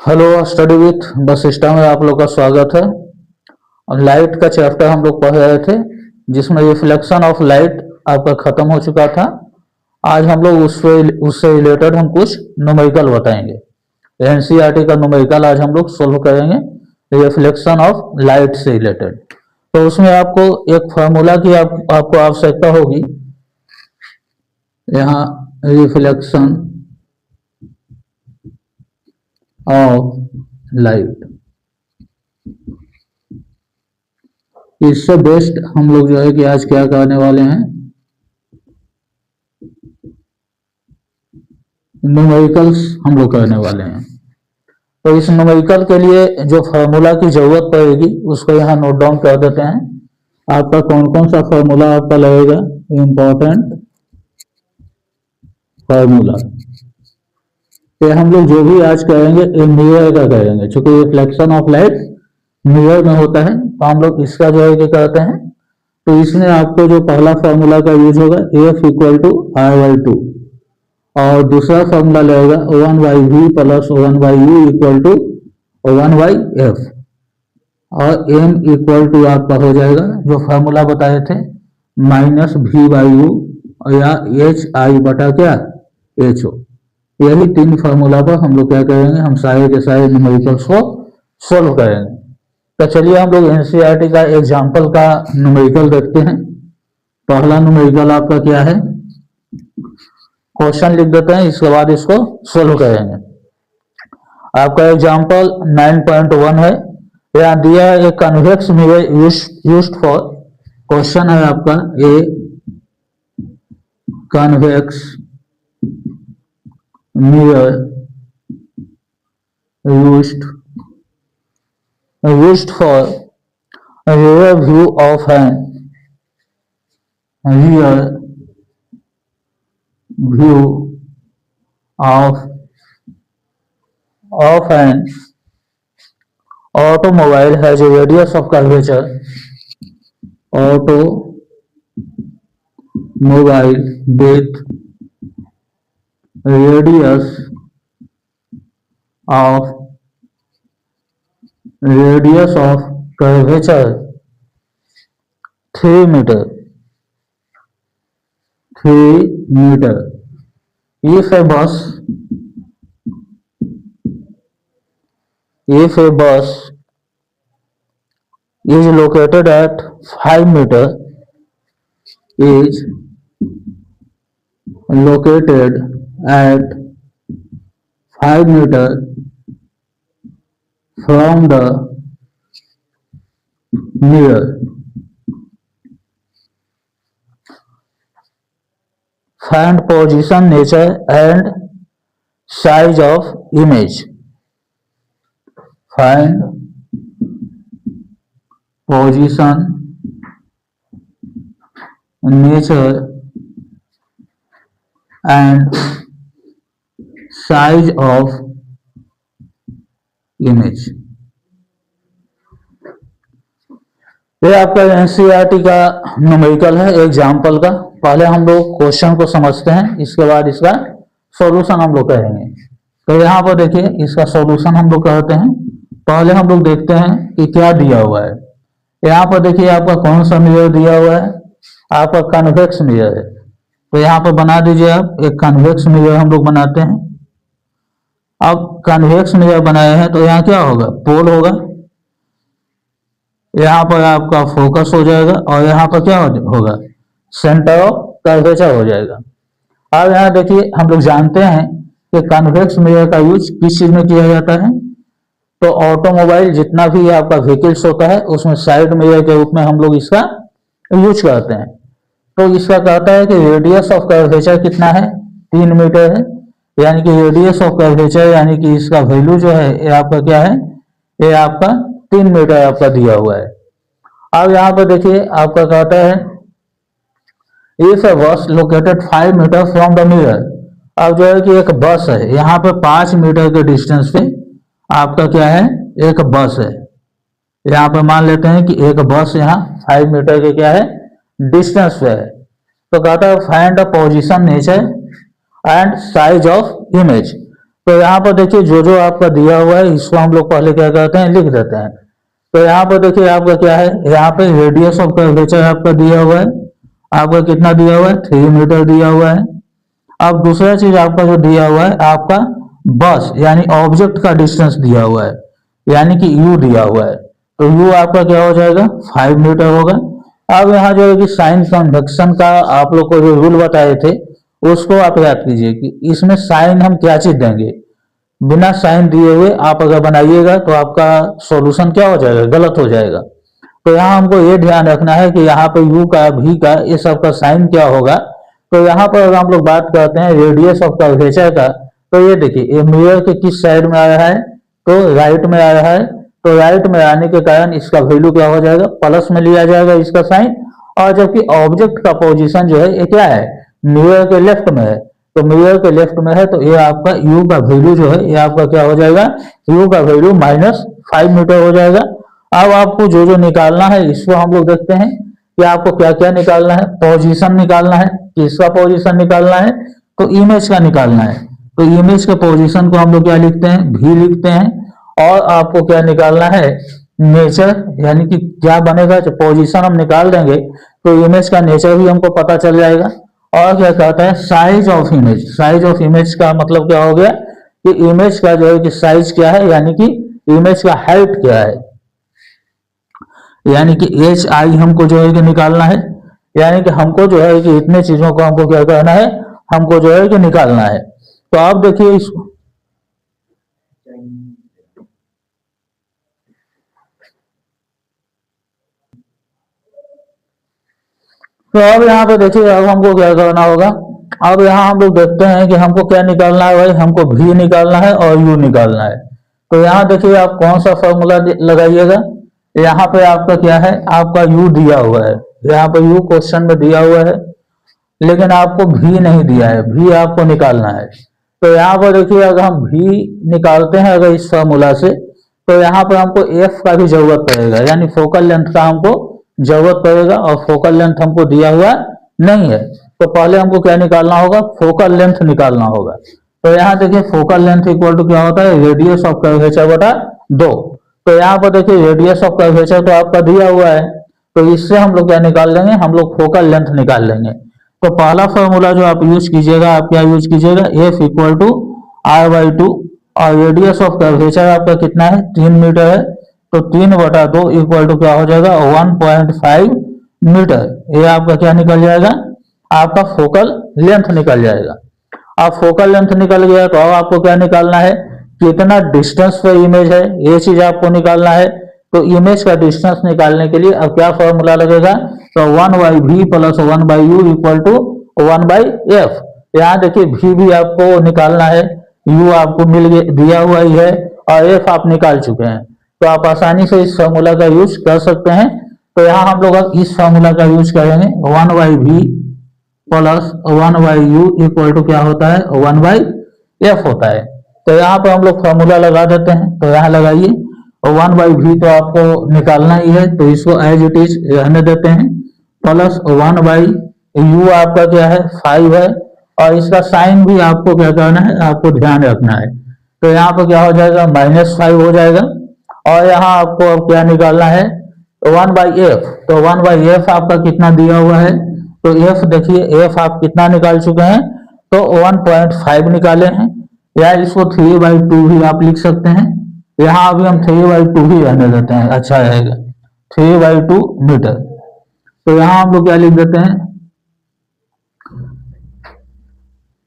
Hello, study with बस system में आप लोग का स्वागत है। और लाइट का चैप्टर हम लोग पढ़ रहे थे जिसमें रिफ्लेक्शन ऑफ लाइट आपका खत्म हो चुका था। आज हम लोग उससे रिलेटेड हम कुछ न्यूमेरिकल बताएंगे। एनसीईआरटी का न्यूमेरिकल आज हम लोग सोल्व करेंगे रिफ्लेक्शन ऑफ लाइट से रिलेटेड। तो उसमें आपको एक फार्मूला की आपको आवश्यकता होगी। यहाँ रिफ्लेक्शन ऑफ लाइट, इससे बेस्ट हम लोग जो है कि आज क्या करने वाले हैं, न्यूमेरिकल्स हम लोग करने वाले हैं। तो इस न्यूमेरिकल के लिए जो फार्मूला की जरूरत पड़ेगी उसको यहाँ नोट डाउन कर देते हैं। आपका कौन कौन सा फार्मूला आपका लगेगा, इंपॉर्टेंट फार्मूला। तो हम लोग जो भी आज करेंगे मिरर का करेंगे, चूंकि रिफ्लेक्शन ऑफ लाइट मिरर में होता है तो हम लोग इसका जो है क्या करते हैं। तो इसमें आपको जो पहला फार्मूला का यूज होगा एफ इक्वल टू R/2 और दूसरा फार्मूला लगेगा 1/v plus 1/u equal to 1/f और m इक्वल टू आपका हो जाएगा जो फार्मूला बताए थे -v/u या hi बटा क्या ho। यही तीन फार्मूला पर हम लोग क्या करेंगे, हम सारे के सारे न्यूमेरिकल्स को सोल्व करेंगे। तो चलिए हम लोग एनसीईआरटी का एग्जाम्पल का न्यूमेरिकल देखते हैं। पहला न्यूमेरिकल आपका क्या है, क्वेश्चन लिख देते हैं, इसके बाद इसको सोल्व करेंगे। आपका एग्जाम्पल 9.1 है। यहाँ दिया है एक convex mirror used for, question है आपका a convex mirror used for a rear view of an rear view of an automobile has a radius of curvature, automobile with radius of curvature 3 meter. If a bus is located at 5 meter, from the mirror, find position, nature and size of image. Find position, nature and size of image। ये आपका NCERT का numerical है example का। पहले हम लोग question को समझते हैं, इसके बाद इसका सॉल्यूशन हम लोग करेंगे। तो यहाँ पर देखिए इसका सॉल्यूशन हम लोग करते हैं। पहले हम लोग देखते हैं कि क्या दिया हुआ है। यहाँ पर देखिए आपका कौन सा मिरर दिया हुआ है, आपका कन्वेक्स मिरर है। तो यहाँ पर बना दीजिए आप एक कन्वेक्स मिरर हम लोग बनाते हैं। अब कन्वेक्स मिरर बनाए हैं तो यहाँ क्या होगा, पोल होगा, यहाँ पर आपका फोकस हो जाएगा और यहाँ पर क्या होगा, सेंटर ऑफ कर्वेचर हो जाएगा। अब यहाँ देखिए हम लोग जानते हैं कि कन्वेक्स मिरर का यूज किस चीज में किया जाता है। तो ऑटोमोबाइल जितना भी आपका व्हीकल्स होता है उसमें साइड मिरर के रूप में हम लोग इसका यूज करते हैं। तो इसका कहता है कि रेडियस ऑफ कर्वेचर कितना है, 3 मीटर है। यानी कि रेडियस ऑफ कर्वेचर यानी कि इसका वैल्यू जो है ये आपका क्या है, ये आपका 3 मीटर आपका दिया हुआ है। अब यहाँ पर देखिए आपका कहता है if a bus located 5 metre from the mirror. अब जो है कि एक बस है, यहाँ पे 5 मीटर के डिस्टेंस पे आपका क्या है, एक बस है। यहाँ पे मान लेते हैं कि एक बस यहाँ 5 मीटर के क्या है डिस्टेंस पे है। तो कहता है find the position, nature and size of image. तो यहाँ पर देखिए जो जो आपका दिया हुआ है इसको हम लोग पहले क्या करते हैं, लिख देते हैं। तो यहाँ पर देखिए आपका क्या है, यहाँ पे रेडियस ऑफ कर्वेचर आपका दिया हुआ है, आपका कितना दिया हुआ है, 3 मीटर दिया हुआ है। अब दूसरा चीज आपका जो दिया हुआ है, आपका बस यानी ऑब्जेक्ट का डिस्टेंस दिया हुआ है, यानी कि यू दिया हुआ है। तो यू आपका क्या हो जाएगा, 5 मीटर होगा। अब यहाँ जो है कि साइन कन्वेक्शन का आप लोग को जो रूल बताए थे उसको आप याद कीजिए कि इसमें साइन हम क्या चीज देंगे, बिना साइन दिए हुए आप अगर बनाइएगा तो आपका सॉल्यूशन क्या हो जाएगा, गलत हो जाएगा। तो यहाँ हमको ये ध्यान रखना है कि यहाँ पे u का v का ये सब का साइन क्या होगा। तो यहाँ पर अगर हम लोग बात करते हैं रेडियस ऑफ कर्वेचर का, तो ये देखिए ये मिरर के किस साइड में आ रहा है, तो राइट में आ रहा है। तो राइट में आने के कारण इसका वैल्यू क्या हो जाएगा, प्लस में लिया जाएगा इसका साइन। और जबकि ऑब्जेक्ट का पोजीशन जो है ये क्या है, मिरर के लेफ्ट में है। तो मिरर के लेफ्ट में है तो ये आपका u का वैल्यू जो है ये आपका क्या हो जाएगा, u का वैल्यू -5 मीटर हो जाएगा। अब आपको जो जो निकालना है इसको हम लोग देखते हैं कि आपको क्या क्या निकालना है। पोजीशन निकालना है, किसका पोजीशन निकालना है, तो इमेज का निकालना है। तो इमेज के पोजीशन को हम लोग क्या लिखते हैं, v लिखते हैं। और आपको क्या निकालना है, नेचर, यानी कि क्या बनेगा, जो पोजीशन हम निकाल देंगे तो इमेज का नेचर भी हमको पता चल जाएगा। और क्या कहता है, size of image. Size of image का मतलब क्या हो गया कि इमेज का जो है कि साइज क्या है, यानी कि इमेज का हाइट क्या है, यानी कि एच आई हमको जो है कि निकालना है। यानी कि हमको जो है कि इतने चीजों को हमको क्या करना है, हमको जो है कि निकालना है। तो आप देखिए इसको, तो अब यहाँ पे देखिए अब हमको क्या करना होगा। अब यहाँ हम लोग देखते हैं कि हमको क्या निकालना है भाई, हमको v निकालना है और u निकालना है। तो यहाँ देखिए आप कौन सा फॉर्मूला लगाइएगा। यहाँ पे आपका क्या है, आपका u दिया हुआ है, यहाँ पे u क्वेश्चन में दिया हुआ है, लेकिन आपको v नहीं दिया है, v आपको निकालना है। तो यहाँ पर देखिए अगर हम v निकालते हैं अगर इस फॉर्मूला से, तो यहाँ पर हमको f का भी जरूरत पड़ेगा, यानी फोकल लेंथ का हमको जरूरत पड़ेगा। और फोकल लेंथ हमको दिया हुआ नहीं है, तो पहले हमको क्या निकालना होगा, फोकल लेंथ निकालना होगा। तो यहाँ देखिए फोकल लेंथ इक्वल टू क्या होता है, रेडियस ऑफ कर्वेचर बटा 2। तो यहाँ पर देखिए रेडियस ऑफ कर्वेचर तो आपका दिया हुआ है, तो इससे हम लोग क्या निकाल लेंगे, हम लोग फोकल लेंथ निकाल लेंगे। तो पहला फॉर्मूला जो आप यूज कीजिएगा, आप क्या यूज कीजिएगा, एफ इक्वल टू r/2। और रेडियस ऑफ कर्वेचर आपका कितना है, 3 मीटर है। तो 3/2 इक्वल टू क्या हो जाएगा, 1.5 मीटर। ये आपका क्या निकल जाएगा, आपका फोकल लेंथ निकल जाएगा। अब फोकल लेंथ निकल गया तो अब आपको क्या निकालना है, कितना डिस्टेंस पे इमेज है, ये चीज आपको निकालना है। तो इमेज का डिस्टेंस निकालने के लिए अब क्या फॉर्मूला लगेगा, तो 1/v + 1/u equal to 1/f। यहाँ देखिए v भी आपको निकालना है, u आपको मिल दिया हुआ ही है और f आप निकाल चुके हैं। तो आप आसानी से इस फॉर्मूला का यूज कर सकते हैं। तो यहाँ हम लोग अब इस फॉर्मूला का यूज करेंगे, 1/v + 1/u इक्वल टू क्या होता है, 1/f होता है। तो यहाँ पर हम लोग फॉर्मूला लगा देते हैं। तो यहाँ लगाइए, 1/v तो आपको निकालना ही है, तो इसको एज इट इज रहने देते हैं, प्लस 1/u आपका क्या है, 5 है। और इसका साइन भी आपको क्या करना है, आपको ध्यान रखना है। तो यहाँ पर क्या हो जाएगा, -5 हो जाएगा। और यहाँ आपको अब क्या निकालना है, 1/f। तो 1/f आपका कितना दिया हुआ है, तो f देखिए f आप कितना निकाल चुके हैं, तो 1.5 निकाले हैं। या इसको 3/2 भी आप लिख सकते हैं। यहाँ अभी हम 3/2 ही रहने देते हैं, अच्छा रहेगा, 3/2 मीटर। तो यहाँ हम लोग क्या लिख देते हैं,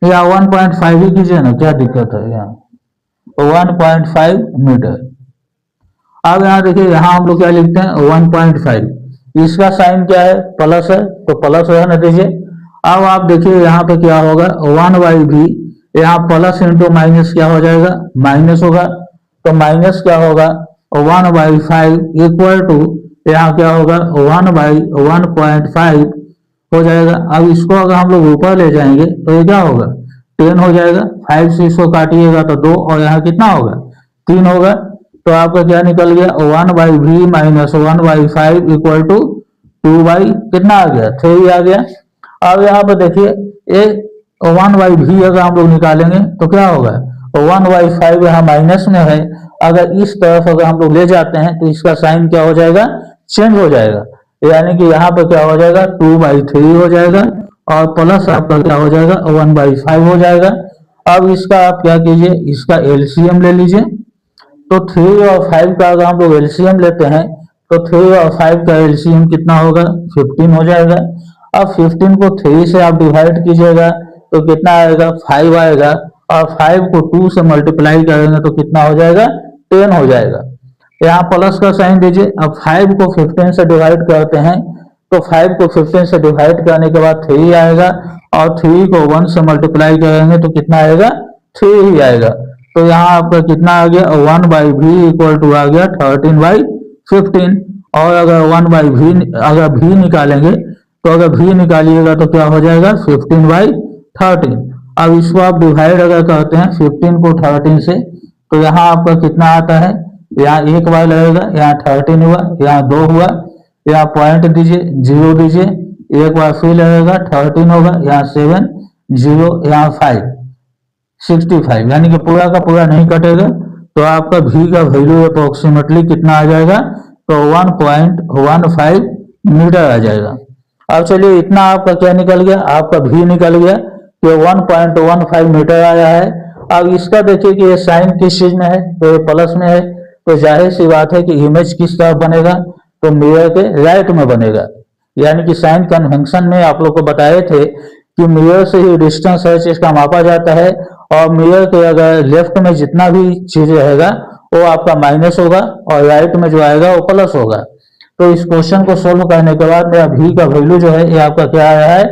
या 1.5 ही कीजिए ना, क्या दिक्कत है, यहाँ 1.5 मीटर। अब यहाँ देखिए यहाँ हम लोग क्या लिखते हैं, 1.5। इसका साइन क्या है, प्लस है, तो प्लस रहने दीजिए। अब आप देखिए यहाँ पे क्या होगा, 1/v, यहाँ प्लस इंटू माइनस क्या हो जाएगा, माइनस होगा। तो माइनस क्या होगा, 1/5 इक्वल टू यहाँ क्या होगा, 1/1.5 हो जाएगा। अब इसको अगर हम लोग ऊपर ले जाएंगे तो ये क्या होगा, 10 हो जाएगा। 5 से इसको काटिएगा तो 2, और यहाँ कितना होगा, 3 होगा। तो आपका क्या निकल गया, 1/v - 1/5 इक्वल टू 2/ कितना आ गया, 3 आ गया। अब यहाँ पर देखिए ये 1/v अगर हम लोग निकालेंगे तो क्या होगा, 1/5 यहाँ माइनस में है, अगर इस तरफ अगर हम लोग ले जाते हैं तो इसका साइन क्या हो जाएगा, चेंज हो जाएगा, यानी कि यहाँ पर क्या हो जाएगा 2/3 हो जाएगा और प्लस आपका क्या हो जाएगा 1/5 हो जाएगा। अब इसका आप क्या कीजिए, इसका एलसीएम ले लीजिए। तो 3 और 5 का अगर हम लोग एलसीएम लेते हैं तो 3 और 5 का एलसीएम कितना होगा, 15 हो जाएगा। अब 15 को 3 से आप डिवाइड कीजिएगा तो कितना आएगा, 5 आएगा, और 5 को 2 से मल्टीप्लाई करेंगे तो कितना हो जाएगा, 10 हो जाएगा। यहाँ प्लस का साइन दीजिए। अब 5 को 15 से डिवाइड करते हैं तो 5 को 15 से डिवाइड करने के बाद 3 आएगा, और 3 को 1 से मल्टीप्लाई करेंगे तो कितना आएगा, 3 ही आएगा। तो यहाँ आपका कितना आ गया, 1/v इक्वल टू आ गया 13/15। और अगर 1/v अगर v निकालेंगे तो अगर v निकालिएगा तो क्या हो जाएगा 15/13। अब इसको आप डिवाइड अगर करते हैं 15 को 13 से तो यहाँ आपका कितना आता है, यहाँ एक बार लगेगा, यहाँ 13 हुआ, यहाँ 2 हुआ, यहाँ पॉइंट दीजिए 0 दीजिए, एक बार फिर लगेगा 13 होगा, यहाँ 7 0, यहाँ 5 65, यानी कि पूरा का पूरा नहीं कटेगा। तो आपका v का वैल्यू अप्रोक्सीमेटली कितना आ जाएगा, तो 1.15 मीटर आ जाएगा। अब चलिए इतना आपका क्या निकल गया, आपका v निकल गया कि 1.15 मीटर आया है। अब इसका देखिए कि ये साइन किस चीज में है, तो ये प्लस में है, तो जाहिर सी बात है कि इमेज किस तरफ बनेगा, तो मिरर के राइट में बनेगा। यानी कि साइन कन्वेंशन में आप लोग को बताए थे कि मिरर से ही डिस्टेंस है चीज का मापा जाता है, और मिरर के अगर लेफ्ट में जितना भी चीज रहेगा वो आपका माइनस होगा और राइट में जो आएगा वो प्लस होगा। तो इस क्वेश्चन को सोल्व करने के बाद मेरा v का वैल्यू जो है ये आपका क्या आया है,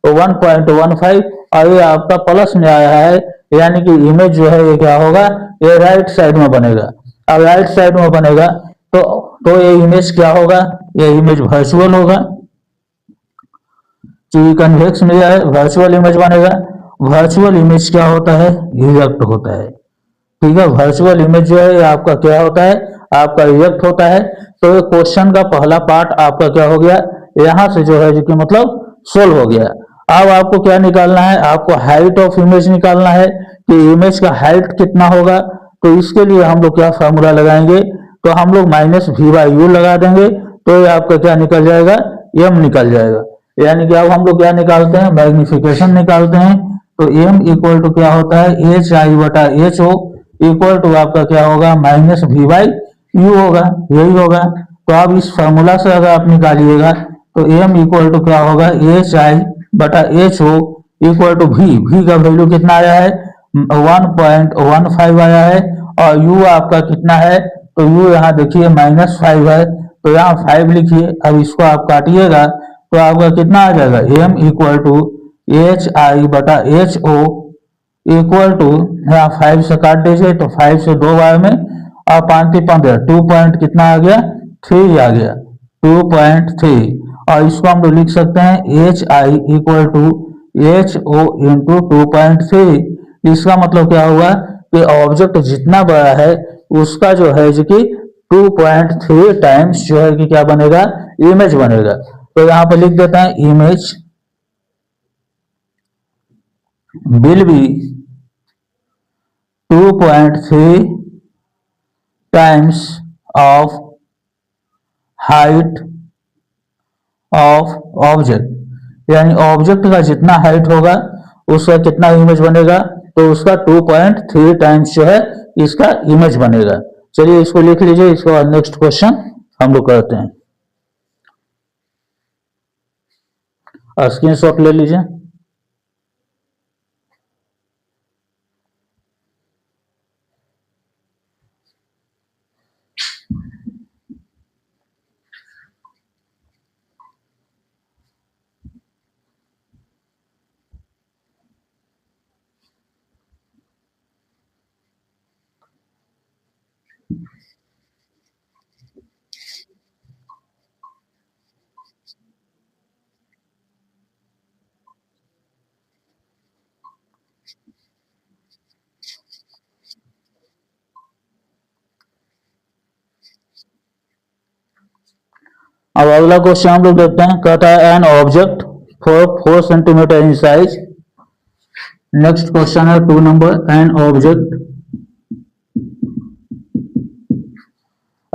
तो 1.15, और ये आपका प्लस में आया है, यानी कि इमेज जो है ये क्या होगा, ये राइट साइड में बनेगा। अब राइट साइड में बनेगा तो ये इमेज क्या होगा, ये इमेज वर्चुअल होगा, क्योंकि कन्वेक्स मिरर है, वर्चुअल इमेज बनेगा। वर्चुअल इमेज क्या होता है, रिएक्ट होता है, ठीक है। वर्चुअल इमेज जो है आपका क्या होता है, आपका रिएक्ट होता है। तो ये क्वेश्चन का पहला पार्ट आपका क्या हो गया, यहां से जो है जो कि मतलब सोल्व हो गया। अब आपको क्या निकालना है, आपको हाइट ऑफ इमेज निकालना है कि इमेज का हाइट कितना होगा। तो इसके लिए हम लोग क्या फॉर्मूला लगाएंगे, तो हम लोग -v/u लगा देंगे, तो ये आपका क्या निकल जाएगा, m निकल जाएगा। यानी कि अब हम लोग क्या निकालते हैं, मैग्निफिकेशन निकालते हैं। तो m इक्वल टू क्या होता है, hi/ho इक्वल टू आपका क्या होगा, -v/u होगा, यही होगा। तो अब इस फॉर्मूला से अगर आप निकालिएगा तो m इक्वल टू क्या होगा, hi/ho इक्वल टू v का वैल्यू कितना आया है, 1.15 आया है, और u आपका कितना है, तो u यहाँ देखिए -5 है, तो यहाँ 5 लिखिए। अब इसको आप काटिएगा तो आपका कितना आ जाएगा, m equal to hi/ho equal to, यहाँ 5 से काट दीजिए तो 5 से 2 बार में, और 5 15, 2 पॉइंट कितना आ गया, 3 आ गया, 2.3। और इसको हम लोग लिख सकते हैं hi equal to ho into 2.3। इसका मतलब क्या हुआ कि ऑब्जेक्ट जितना बड़ा है उसका जो है जो कि 2.3 टाइम्स जो है कि क्या बनेगा, इमेज बनेगा। तो यहाँ पे लिख देता है image will be 2.3 times of height of object, यानी ऑब्जेक्ट का जितना हाइट होगा उसका कितना इमेज बनेगा, तो उसका 2.3 टाइम्स जो है इसका इमेज बनेगा। चलिए इसको लिख लीजिए, इसके बाद नेक्स्ट क्वेश्चन हम लोग करते हैं। स्क्रीनशॉट ले लीजिए। अब अगला क्वेश्चन हम लोग देखते हैं, कहता है an object 4 centimetre in size. Next question है 2 number, an object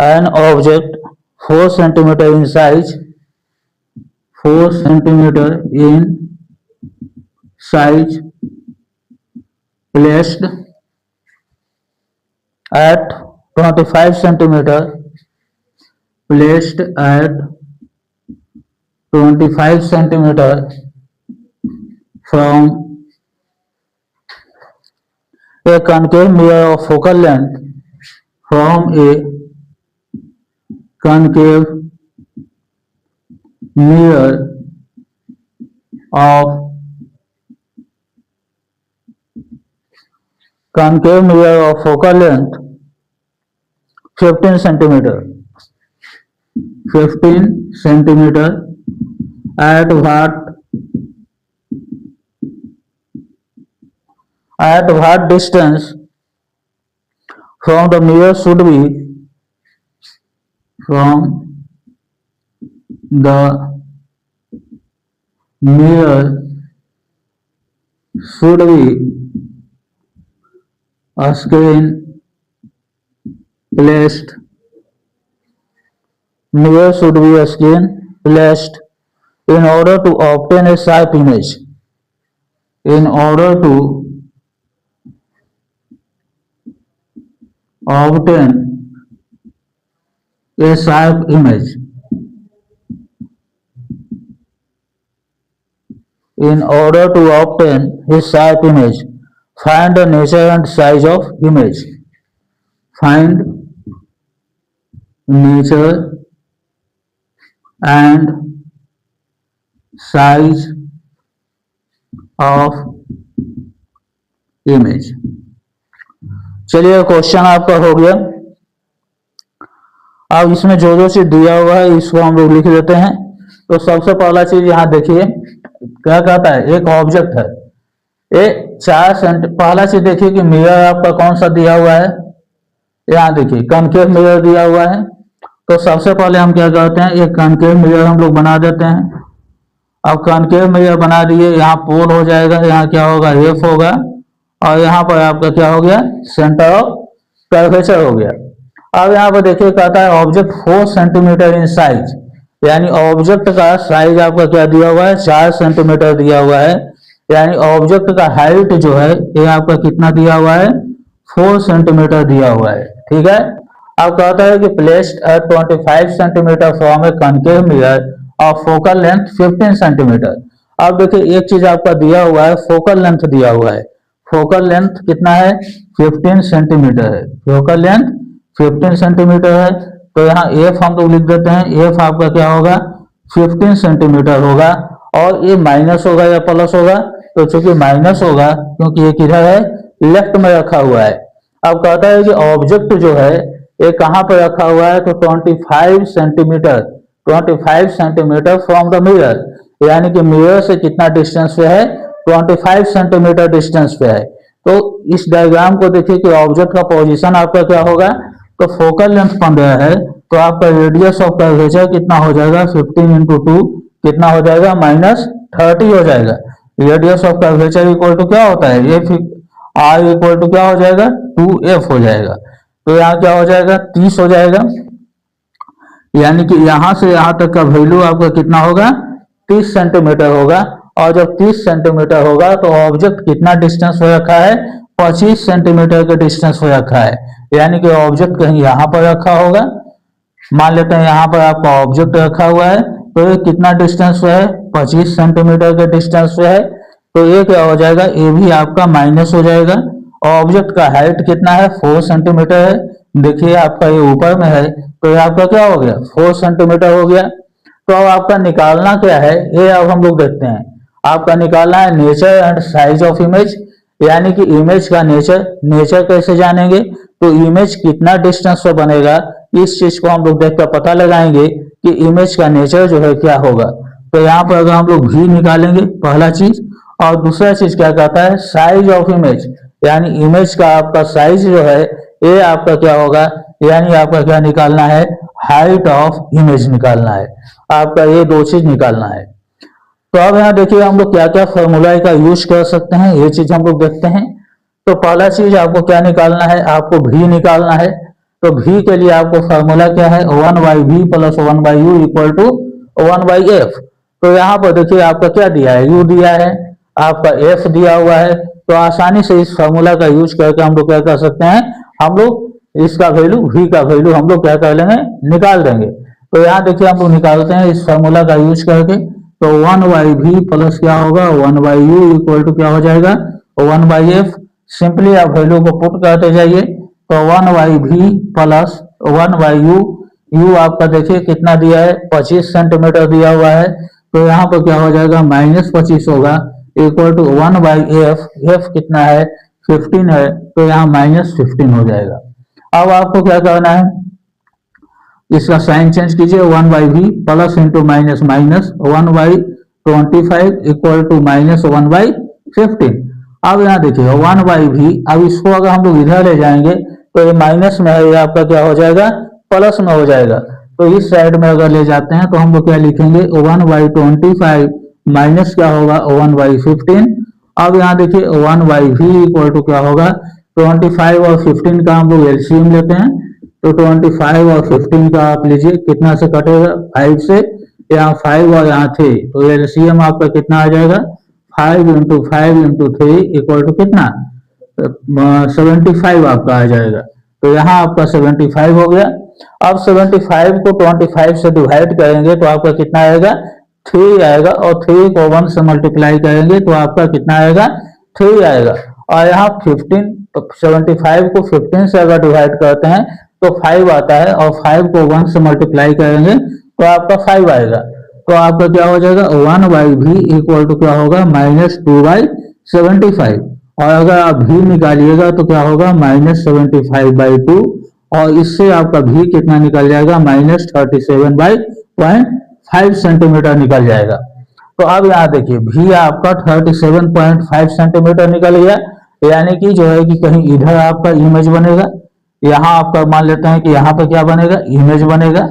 an object 4 centimetre in size, 4 centimetre in size placed at 25 centimeter, placed at 25 centimeter from a concave mirror of focal length, from a concave mirror of focal length 15 centimeter, 15 centimeter at what distance from the mirror should be, from the mirror should be a screen placed, mirror should be a screen placed in order to obtain a sharp image, in order to obtain a sharp image, in order to obtain a sharp image. Find the nature and size of image. Find nature and size of image. चलिए question आपका हो गया। अब इसमें जो जो चीज दिया हुआ है इसको हम लोग लिख देते हैं। तो सबसे पहला चीज यहाँ देखिए क्या कहता है, एक ऑब्जेक्ट है ये 4 सेंटीमीटर। पहला चीज देखिए कि मिरर आपका कौन सा दिया हुआ है, यहाँ देखिए कनकेव मिरर दिया हुआ है। तो सबसे पहले हम क्या करते हैं, एक कनकेव मिरर हम लोग बना देते हैं। अब कनकेव मिरर बना दिए, यहाँ पोल हो जाएगा, यहाँ क्या होगा एफ होगा, और यहाँ पर आपका क्या हो गया सेंटर ऑफ कर्वेचर हो गया। अब यहाँ पर देखिए कहता है ऑब्जेक्ट 4 सेंटीमीटर इन साइज, यानी ऑब्जेक्ट का साइज आपका क्या दिया हुआ है 4 सेंटीमीटर दिया हुआ है, यानी ऑब्जेक्ट का हाइट जो है ये आपका कितना दिया हुआ है 4 सेंटीमीटर दिया हुआ है। ठीक है। अब कहता है कि placed at 25 centimetre from A concave mirror of focal length 15 centimetre. अब देखिए एक चीज आपका दिया हुआ है, फोकल लेंथ दिया हुआ है। फोकल लेंथ कितना है 15 सेंटीमीटर है, फोकल लेंथ 15 सेंटीमीटर है। तो यहाँ एफ हम लोग लिख देते हैं, एफ आपका क्या होगा 15 सेंटीमीटर होगा, और ये माइनस होगा या प्लस होगा, तो चूंकि माइनस होगा क्योंकि ये किधर है लेफ्ट में रखा हुआ है। अब कहता है कि ऑब्जेक्ट जो है ये कहाँ पर रखा हुआ है, तो 25 centimetre, 25 centimetre from the mirror, यानी कि मिरर से कितना डिस्टेंस पे है 25 सेंटीमीटर डिस्टेंस पे है। तो इस डायग्राम को देखिए कि ऑब्जेक्ट का पोजीशन आपका क्या होगा, तो फोकल लेंथ 15 है, तो आपका रेडियस ऑफ कर्वेचर कितना हो जाएगा 15 इंटू 2 कितना हो जाएगा -30 हो जाएगा। Radius of curvature equal to क्या होता है एफ आर इक्वल टू क्या हो जाएगा 2f हो जाएगा। तो यहाँ क्या हो जाएगा 30 हो जाएगा, यानी कि यहाँ से यहाँ तक का वैल्यू आपका कितना होगा 30 सेंटीमीटर होगा। और जब 30 सेंटीमीटर होगा तो ऑब्जेक्ट कितना डिस्टेंस हो रखा है 25 सेंटीमीटर का डिस्टेंस हो रखा है, यानी कि ऑब्जेक्ट कहीं यहाँ पर रखा होगा। मान लेते हैं यहाँ पर आपका ऑब्जेक्ट रखा हुआ है, तो ये कितना डिस्टेंस पे है 25 सेंटीमीटर के डिस्टेंस पे है। तो ये क्या हो जाएगा, ये भी आपका माइनस हो जाएगा। ऑब्जेक्ट का हाइट कितना है 4 सेंटीमीटर है, देखिए आपका ये ऊपर में है, तो ये आपका क्या हो गया 4 सेंटीमीटर हो गया। तो अब आपका निकालना क्या है, ये अब हम लोग देखते हैं। आपका निकालना है nature and size of image, यानी कि इमेज का नेचर। नेचर कैसे जानेंगे, तो इमेज कितना डिस्टेंस पे बनेगा इस चीज को हम लोग देखकर पता लगाएंगे कि इमेज का नेचर जो है क्या होगा। तो यहाँ पर अगर हम लोग भी निकालेंगे पहला चीज, और दूसरा चीज क्या कहता है साइज ऑफ इमेज, यानी इमेज का आपका साइज जो है ये आपका क्या होगा, यानी आपका क्या निकालना है हाइट ऑफ इमेज निकालना है, आपका ये दो चीज निकालना है। तो अब यहाँ देखिए हम लोग क्या क्या फॉर्मूला का यूज कर सकते हैं, ये चीज हम लोग देखते हैं। तो पहला चीज आपको क्या निकालना है, आपको भी निकालना है। तो v के लिए आपको फॉर्मूला क्या है, 1/v plus 1/u equal to 1/f। तो यहाँ पर देखिए आपका क्या दिया है, u दिया है, आपका f दिया हुआ है। तो आसानी से इस फॉर्मूला का यूज करके हम लोग क्या कर सकते हैं, हम लोग इसका वैल्यू v का वैल्यू हम लोग क्या कर लेंगे, निकाल देंगे। तो यहाँ देखिए हम लोग निकालते हैं इस फॉर्मूला का यूज करके। तो 1/v प्लस क्या होगा, 1/u इक्वल टू क्या हो जाएगा, 1/f। सिंपली आप वैल्यू को पुट करते जाइए। तो 1/v प्लस 1/u, u आपका देखिए कितना दिया है, 25 सेंटीमीटर दिया हुआ है। तो यहाँ पर क्या हो जाएगा, -25 होगा इक्वल टू 1/f, f कितना है, 15 है। तो यहाँ -15 हो जाएगा। अब आपको क्या करना है, इसका साइन चेंज कीजिए, 1/v plus into minus minus 1/25 equal to -1/15। अब यहाँ देखिए 1/v, अब इसको अगर हम लोग इधर ले जाएंगे तो ये माइनस में है, ये आपका क्या हो जाएगा, प्लस में हो जाएगा। तो इस साइड में अगर ले जाते हैं तो हम लोग क्या लिखेंगे, 1/25 माइनस क्या होगा, 1/15। अब यहाँ देखिए 1/v इक्वल टू क्या होगा, 25 और 15 का हम लोग एलसीएम लेते हैं। तो 25 और 15 का आप लीजिए, कितना से कटेगा, 5 से, यहाँ 5 और यहाँ 3, तो एलसीएम आपका कितना आ जाएगा, 5 × 5 × 3 इक्वल टू कितना, 75 आपका आ जाएगा। तो यहाँ आपका 75 हो गया। अब 75 को 25 से डिवाइड करेंगे तो आपका कितना आएगा, 3 आएगा। और 3 को 1 से मल्टीप्लाई करेंगे तो आपका कितना आएगा, 3 आएगा। और यहाँ 15, तो 75 को 15 से अगर डिवाइड करते हैं तो 5 आता है, और 5 को 1 से मल्टीप्लाई करेंगे तो आपका 5 आएगा। तो आपका क्या हो जाएगा, 1/v इक्वल टू क्या होगा, -2/75। और अगर आप v निकालिएगा तो क्या होगा, -75/2, और इससे आपका v कितना निकल जाएगा, -37/5 सेंटीमीटर निकल जाएगा। तो अब यहाँ देखिए v आपका 37.5 सेंटीमीटर निकल गया। यानी कि जो है कि कहीं इधर आपका इमेज बनेगा, यहाँ आपका मान लेते हैं कि यहाँ पे क्या बनेगा, इमेज बनेगा।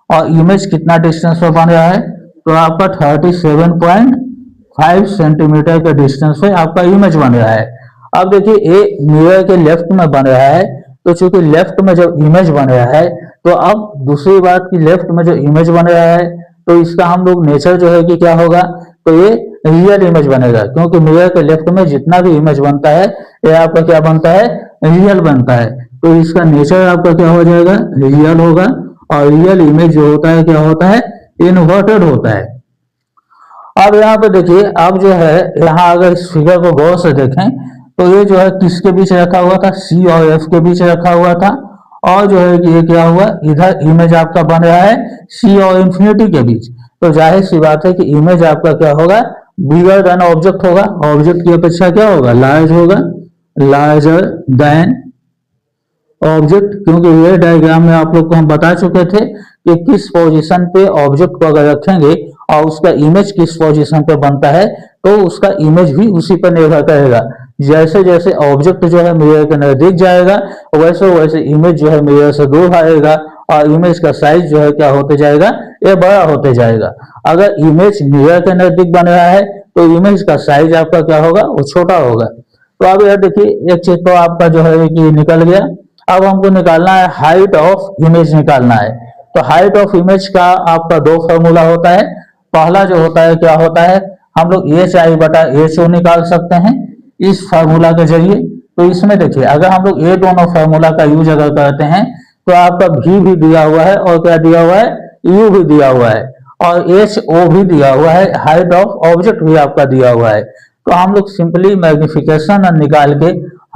और इमेज कितना डिस्टेंस पे बन रहा है, तो आपका 37.5 सेंटीमीटर के डिस्टेंस पे आपका इमेज बन रहा है। अब देखिए ये मिरर के लेफ्ट में बन रहा है, तो चूंकि लेफ्ट में जो इमेज बन रहा है, तो अब दूसरी बात की लेफ्ट में जो इमेज बन रहा है तो इसका हम लोग नेचर जो है कि क्या होगा, तो ये रियल इमेज बनेगा। क्योंकि मिरर के लेफ्ट में जितना भी इमेज बनता है ये आपका क्या बनता है, रियल बनता है। तो इसका नेचर आपका क्या हो जाएगा, रियल होगा। और रियल इमेज जो होता है क्या होता है, इन्वर्टेड होता है। अब यहाँ पे देखिए, अब जो है यहाँ अगर इस फिगर को गौर से देखें तो ये जो है किसके बीच रखा हुआ था, C और F के बीच रखा हुआ था। और जो है कि ये क्या हुआ, इधर इमेज आपका बन रहा है C और इंफिनिटी के बीच। तो जाहिर सी बात है कि इमेज आपका क्या होगा, बिगर देन ऑब्जेक्ट होगा। ऑब्जेक्ट की अपेक्षा क्या होगा, लार्ज होगा, लार्जर देन ऑब्जेक्ट। क्योंकि ये डायग्राम में आप लोग को हम बता चुके थे कि किस पोजीशन पे ऑब्जेक्ट को अगर रखेंगे और उसका इमेज किस पोजीशन पे बनता है, तो उसका इमेज भी उसी पर निर्भर करेगा। जैसे जैसे ऑब्जेक्ट जो है मिरर के नजदीक जाएगा, वैसे वैसे इमेज जो है मिरर से दूर आएगा, और इमेज का साइज जो है क्या होते जाएगा, ये बड़ा होते जाएगा। अगर इमेज मिरर के नजदीक बन रहा है तो इमेज का साइज आपका क्या होगा, वो छोटा होगा। तो अब यह देखिए, एक चीज तो आपका जो है कि निकल गया। अब हमको निकालना है हाइट ऑफ इमेज निकालना है। तो हाइट ऑफ इमेज का आपका 2 फॉर्मूला होता है। पहला जो होता है क्या होता है, हम लोग HI/HO निकाल सकते हैं इस फार्मूला के जरिए। तो इसमें देखिए, अगर हम लोग ये दोनों फार्मूला का यूज अगर करते हैं तो आपका v भी दिया हुआ है और क्या दिया हुआ है, u भी दिया हुआ है, और HO भी दिया हुआ है, हाइट ऑफ ऑब्जेक्ट भी आपका दिया हुआ है। तो हम लोग सिंपली मैग्निफिकेशन निकाल के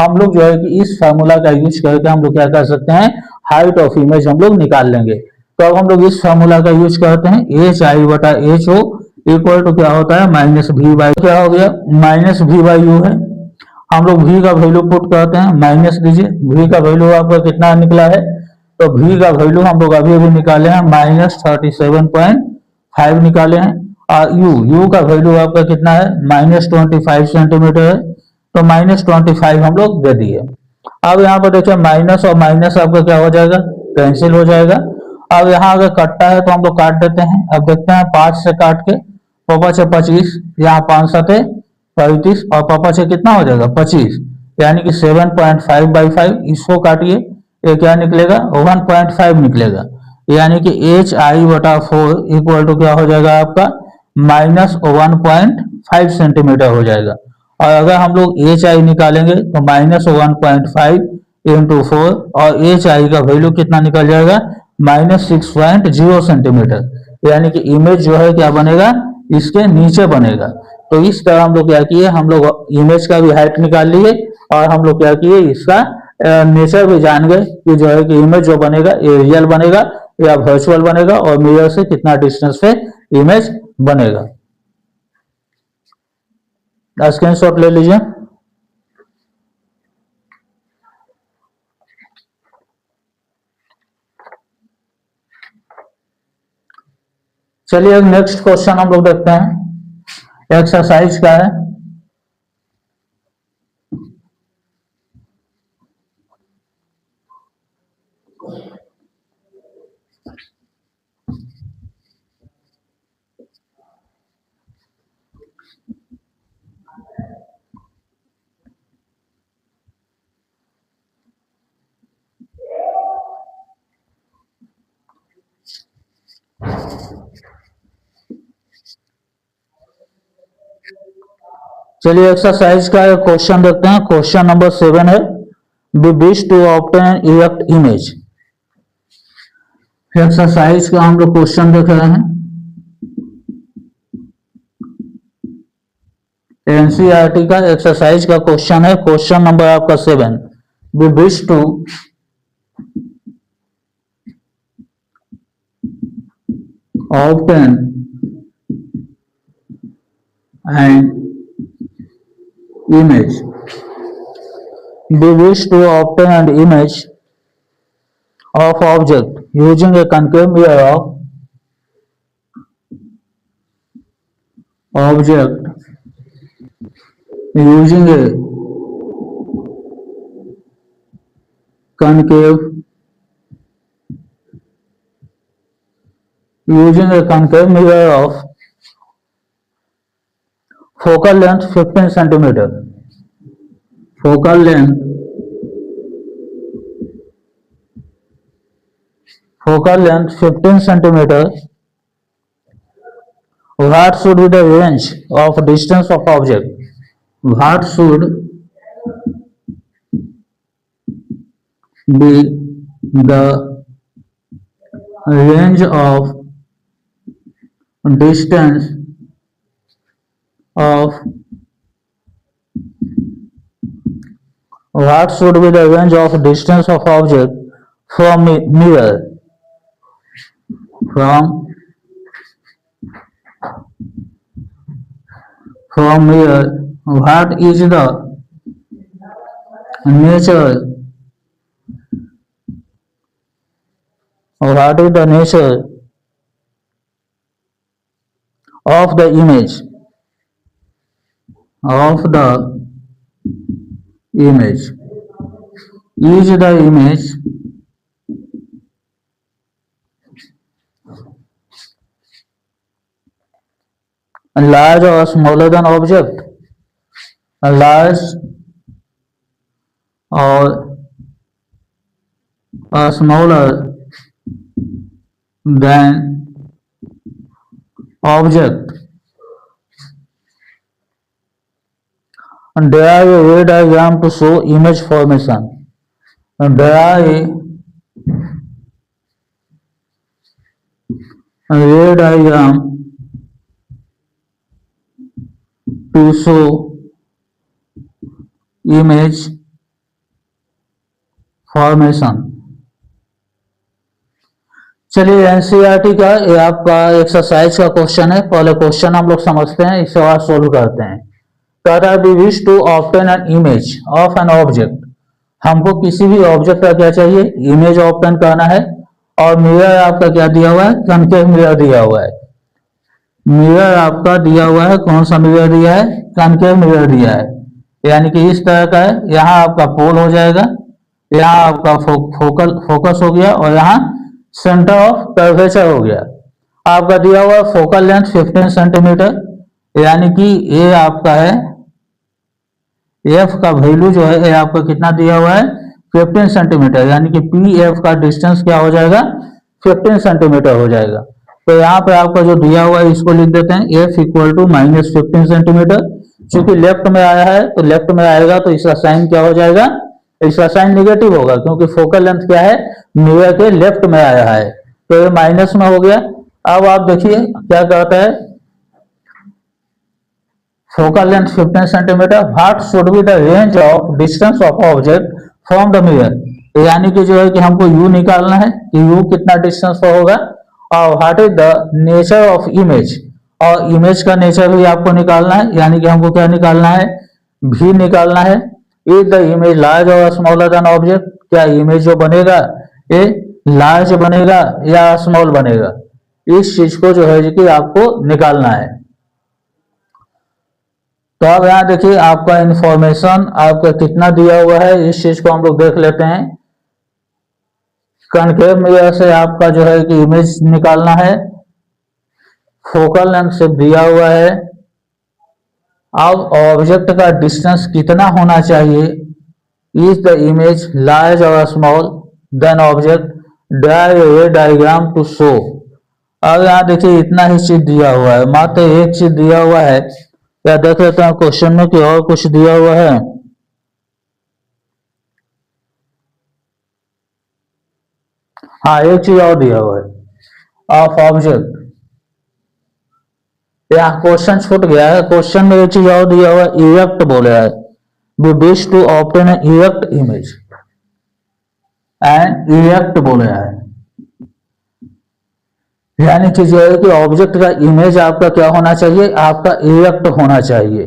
हम लोग जो है कि इस फार्मूला का यूज करके हम लोग क्या कर सकते हैं, हाइट ऑफ इमेज हम लोग निकाल लेंगे। तो अब हम लोग इस फार्मूला का यूज करते हैं, HI/HO इक्वल टू क्या होता है, -v/, क्या हो गया, -v/u है। हम लोग v का वैल्यू पुट करते हैं, माइनस दीजिए, v का वैल्यू आपका कितना निकला है, तो v का वैल्यू हम लोग अभी अभी निकाले हैं, -37.5 निकाले हैं। और u का वैल्यू आपका कितना है, -25 सेंटीमीटर है। तो -25 हम लोग दे दिए। अब यहाँ पर देखिए माइनस और माइनस आपका क्या हो जाएगा, कैंसिल हो जाएगा। अब यहाँ अगर कटता है तो हम लोग काट देते हैं। अब देखते हैं 5 से काट के, पापा से 25, यहाँ 5 7 35, और पापा से कितना हो जाएगा 25, यानी कि 7.5/5। इसको काटिए, ये क्या निकलेगा 1.5 निकलेगा, यानी कि HI/4 इक्वल टू क्या हो जाएगा आपका -1.5 सेंटीमीटर हो जाएगा। और अगर हम लोग HI निकालेंगे तो -1.5 × 4 और HI का वैल्यू कितना निकल जाएगा -6.0 सेंटीमीटर, यानी कि इमेज जो है क्या बनेगा इसके नीचे बनेगा। तो इस तरह हम लोग क्या किए, हम लोग इमेज का भी हाइट निकाल लिए और हम लोग क्या किए इसका नेचर भी जान गए कि जो है कि इमेज जो बनेगा ये रियल बनेगा या वर्चुअल बनेगा और मिरर से कितना डिस्टेंस पे इमेज बनेगा। स्क्रीनशॉट ले लीजिए। चलिए नेक्स्ट क्वेश्चन हम लोग देखते हैं, एक्सरसाइज का है। चलिए एक्सरसाइज का क्वेश्चन देखते हैं। क्वेश्चन नंबर 7 है, we wish to obtain erect image. Exercise का हम लोग क्वेश्चन देख रहे हैं, एनसीईआरटी का एक्सरसाइज का क्वेश्चन है। क्वेश्चन नंबर आपका 7, we wish to obtain an image. We wish to obtain an image of object using a concave mirror of object using a concave mirror of focal length 15 centimeter. Focal length 15 centimeter. What should be the range of distance of object? What should be the range of distance of what should be the range of distance of object from mirror? From mirror, what is the nature of the image is the image large or smaller than object? Large or smaller than object? And there is a ray diagram to show image formation. And there is a ray diagram to show image formation. चलिए NCERT का ये आपका exercise का question है। पहले question हम लोग समझते हैं, इसे और सोल्व करते हैं। कहता है we wish to obtain an image of an object. हमको किसी भी ऑब्जेक्ट का क्या चाहिए, इमेज ऑब्टेन करना है। और मिरर आपका क्या दिया हुआ है, कनकेव मिरर दिया हुआ है। मिरर आपका दिया हुआ है, कौन सा मिरर दिया है, कनकेव मिरर दिया है, यानी कि इस तरह का है। यहाँ आपका पोल हो जाएगा, यहाँ आपका फोकस हो गया और यहाँ सेंटर ऑफ कर्वेचर हो गया। आपका दिया हुआ है फोकल लेंथ 15 सेंटीमीटर, यानी कि ये आपका है एफ का वैल्यू जो है ये आपका कितना दिया हुआ है 15 सेंटीमीटर, यानी कि पी एफ का डिस्टेंस क्या हो जाएगा, 15 सेंटीमीटर हो जाएगा। तो यहाँ पे आपका जो दिया हुआ है इसको लिख देते हैं एफ इक्वल टू -15 सेंटीमीटर। चूंकि लेफ्ट में आया है तो लेफ्ट में आएगा तो इसका साइन क्या हो जाएगा, इसका साइन निगेटिव होगा, क्योंकि फोकल लेंथ क्या है, मिरर के लेफ्ट में आया है, तो ये माइनस में हो गया। अब आप देखिए क्या कहता है, focal length 15 centimetre, what should be the range of distance of object from the mirror, यानी कि जो है कि हमको u निकालना है कि u कितना डिस्टेंस पर होगा, और what is the nature of image, और इमेज का नेचर भी आपको निकालना है, यानी कि हमको क्या निकालना है, v निकालना है। इज द इमेज लार्ज और स्मॉलर देन ऑब्जेक्ट, क्या इमेज जो बनेगा ये लार्ज बनेगा या स्मॉल बनेगा, इस चीज को जो है कि आपको निकालना है। तो अब यहाँ देखिए आपका इंफॉर्मेशन आपका कितना दिया हुआ है, इस चीज को हम लोग देख लेते हैं। कनकेव मिरर से आपका जो है कि इमेज निकालना है, फोकल लेंथ से दिया हुआ है। अब ऑब्जेक्ट का डिस्टेंस कितना होना चाहिए, इज द इमेज लार्ज और small than object, drive a diagram to show. अब यहाँ देखिए इतना ही चीज दिया हुआ है, मात्र एक चीज दिया हुआ है। क्या देख लेते हैं क्वेश्चन में कि और कुछ दिया हुआ है। हाँ, एक चीज और दिया हुआ है, ऑफ ऑब्जेक्ट, यहाँ क्वेश्चन छूट गया है। क्वेश्चन में एक चीज और दिया हुआ है, इरेक्ट बोला है, we wish to obtain an erect image, and erect बोला है, यानी कि जो है कि ऑब्जेक्ट का इमेज आपका क्या होना चाहिए, आपका इरेक्ट होना चाहिए।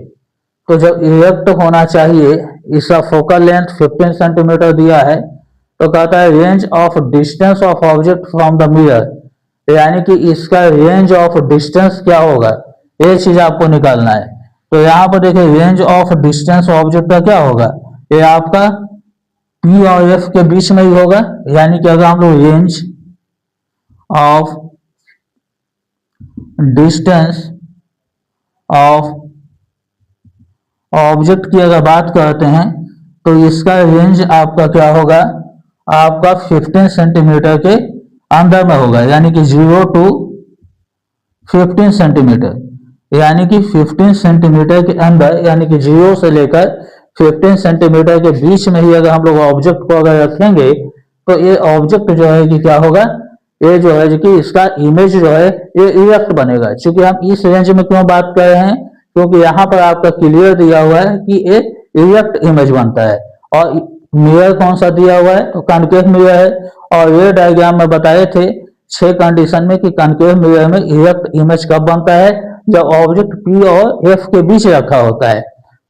तो जब इरेक्ट होना चाहिए, इसका फोकल लेंथ 15 सेंटीमीटर दिया है, तो कहता है range of distance of object from the mirror, यानी कि इसका रेंज ऑफ डिस्टेंस क्या होगा, ये चीज आपको निकालना है। तो यहाँ पर देखिए रेंज ऑफ डिस्टेंस ऑब्जेक्ट का क्या होगा, ये आपका P और F के बीच में ही होगा, यानी कि अगर हम लोग range of distance of object की अगर बात करते हैं तो इसका रेंज आपका क्या होगा, आपका 15 सेंटीमीटर के अंदर में होगा, यानी कि 0 to 15 सेंटीमीटर, यानी कि 15 सेंटीमीटर के अंदर, यानी कि 0 से लेकर 15 सेंटीमीटर के बीच में ही अगर हम लोग ऑब्जेक्ट को अगर रखेंगे तो ये ऑब्जेक्ट जो है कि क्या होगा, ये जो है कि इसका इमेज जो है ये इरेक्ट बनेगा। क्योंकि हम इस रेंज में क्यों बात कर रहे हैं, क्योंकि यहाँ पर आपका क्लियर दिया हुआ है कि ये इरेक्ट इमेज बनता है। और मिरर कौन सा दिया हुआ है, तो कॉनकेव मिरर है, और ये डायग्राम में बताए थे 6 कंडीशन में कि कॉनकेव मिरर में इरेक्ट इमेज कब बनता है, जब ऑब्जेक्ट P और F के बीच रखा होता है।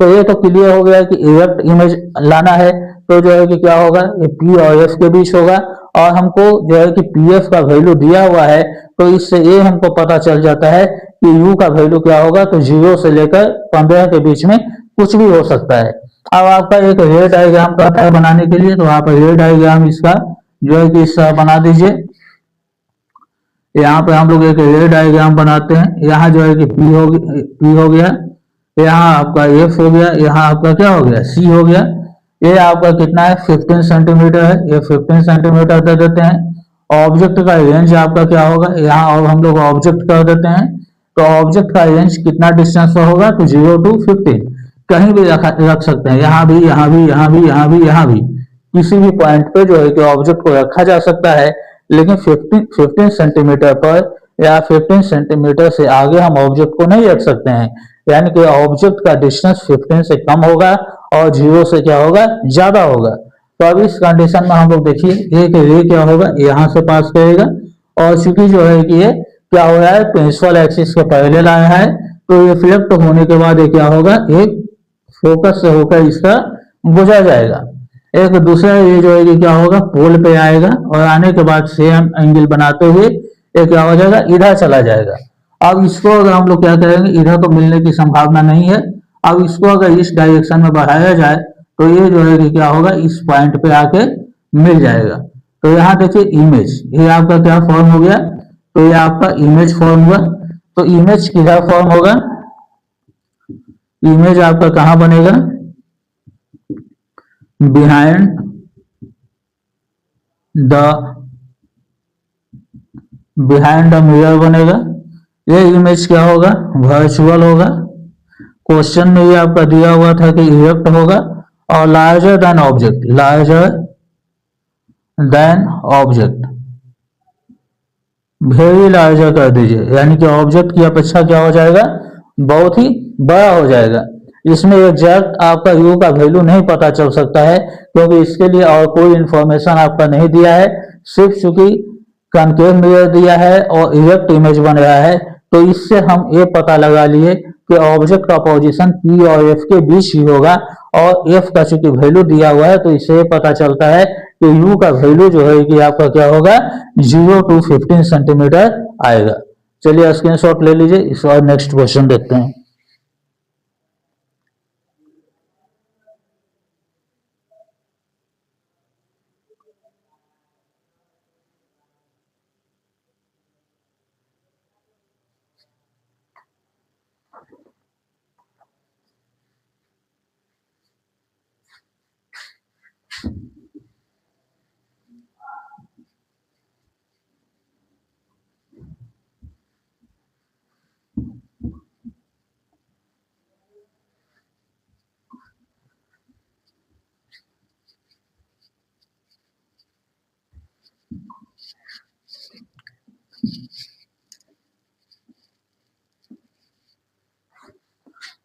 तो ये तो क्लियर हो गया कि इरेक्ट इमेज लाना है, तो जो है कि क्या होगा, ये P और F के बीच होगा, और हमको जो है कि PF का वैल्यू दिया हुआ है, तो इससे ये हमको पता चल जाता है कि U का वैल्यू क्या होगा, तो 0 से लेकर 15 के बीच में कुछ भी हो सकता है। अब आपका एक रे डायग्राम कहता है बनाने के लिए, तो आप रे डायग्राम इसका जो है कि इसका बना दीजिए। यहाँ पे हम लोग एक रे डायग्राम बनाते हैं, यहाँ जो है कि P हो गया, यहाँ आपका F हो गया, यहाँ आपका क्या हो गया, C हो गया। ये आपका कितना है, 15 सेंटीमीटर है, ये 15 सेंटीमीटर दे देते हैं। ऑब्जेक्ट का रेंज आपका क्या होगा, यहाँ और हम लोग ऑब्जेक्ट कर देते हैं, तो ऑब्जेक्ट का रेंज कितना डिस्टेंस पर होगा, तो 0 to 15, कहीं भी रख सकते हैं, यहाँ भी, यहाँ भी, यहाँ भी, यहाँ भी, यहाँ भी, किसी भी पॉइंट पे जो है कि ऑब्जेक्ट को रखा जा सकता है। लेकिन 15 सेंटीमीटर पर या 15 सेंटीमीटर से आगे हम ऑब्जेक्ट को नहीं रख सकते हैं, यानी कि ऑब्जेक्ट का डिस्टेंस 15 से कम होगा और 0 से क्या होगा, ज्यादा होगा। तो अब इस कंडीशन में हम लोग देखिए एक रे क्या होगा, यहाँ से पास करेगा, और चूंकि जो है कि ये क्या हो रहा है, प्रिंसिपल एक्सिस के पैरेलल आया है, तो रिफ्लेक्ट होने के बाद ये क्या होगा, एक फोकस से होकर इसका गुजर जाएगा, एक दूसरा ये जो है कि क्या होगा, पोल पे आएगा, और आने के बाद सेम एंगल बनाते हुए ये क्या हो जाएगा, इधर चला जाएगा। अब इसको अगर हम लोग क्या करेंगे, इधर तो मिलने की संभावना नहीं है, अब इसको अगर इस डायरेक्शन में बढ़ाया जाए तो ये जो है कि क्या होगा, इस पॉइंट पे आके मिल जाएगा। तो यहाँ देखिए इमेज, ये आपका क्या फॉर्म हो गया, तो ये आपका इमेज फॉर्म हुआ। तो इमेज किधर फॉर्म होगा, इमेज आपका कहाँ बनेगा, behind the behind the mirror बनेगा। ये इमेज क्या होगा, वर्चुअल होगा। क्वेश्चन में ये आपका दिया हुआ था कि इरेक्ट होगा। और larger than object, larger than object, very larger कर दीजिए, यानी कि ऑब्जेक्ट की अपेक्षा क्या हो जाएगा, बहुत ही बड़ा हो जाएगा। इसमें एग्जैक्ट आपका यू का वैल्यू नहीं पता चल सकता है, क्योंकि इसके लिए और कोई इंफॉर्मेशन आपका नहीं दिया है। सिर्फ चूंकि कॉन्केव मिरर दिया है और इरेक्ट इमेज बन रहा है, तो इससे हम ये पता लगा लिए कि ऑब्जेक्ट का पोजीशन पी और एफ के बीच ही होगा। और एफ का चूंकि वैल्यू दिया हुआ है, तो इससे पता चलता है कि यू का वैल्यू जो है कि आपका क्या होगा, 0 to 15 सेंटीमीटर आएगा। चलिए स्क्रीनशॉट ले लीजिए, इस और नेक्स्ट क्वेश्चन देखते हैं।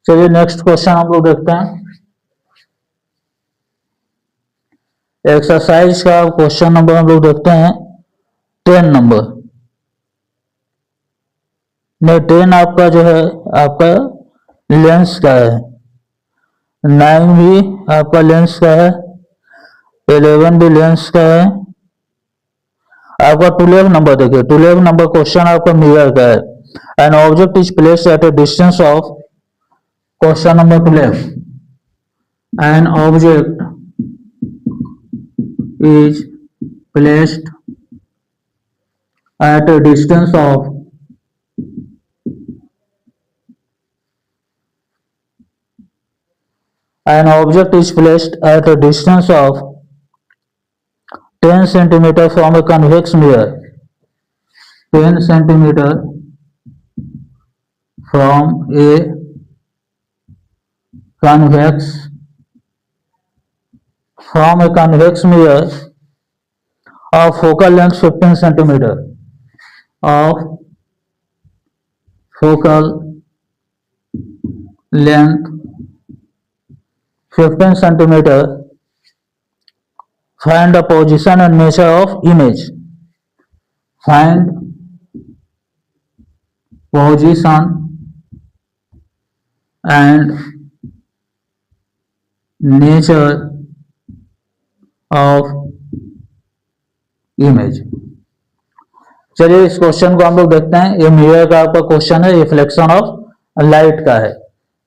चलिए नेक्स्ट क्वेश्चन हम लोग देखते हैं। एक्सरसाइज का क्वेश्चन नंबर हम लोग देखते हैं 10 नंबर में। 10 आपका जो है आपका लेंस का है, 9 भी आपका लेंस का है, 11 भी लेंस का है। आपका 12 नंबर देखिए, 12 नंबर क्वेश्चन आपका मिरर का है। An object is placed at A distance of, question number 12, an object is placed at a distance of an object is placed at a distance of 10 centimeter from a convex mirror, 10 centimeter from a convex mirror of focal length 15 centimeter, of focal length 15 centimeter. Find the position and nature of image. Find position and nature of image. चलिए इस question को हम लोग देखते हैं। ये mirror का आपका क्वेश्चन है, रिफ्लेक्शन ऑफ लाइट का है।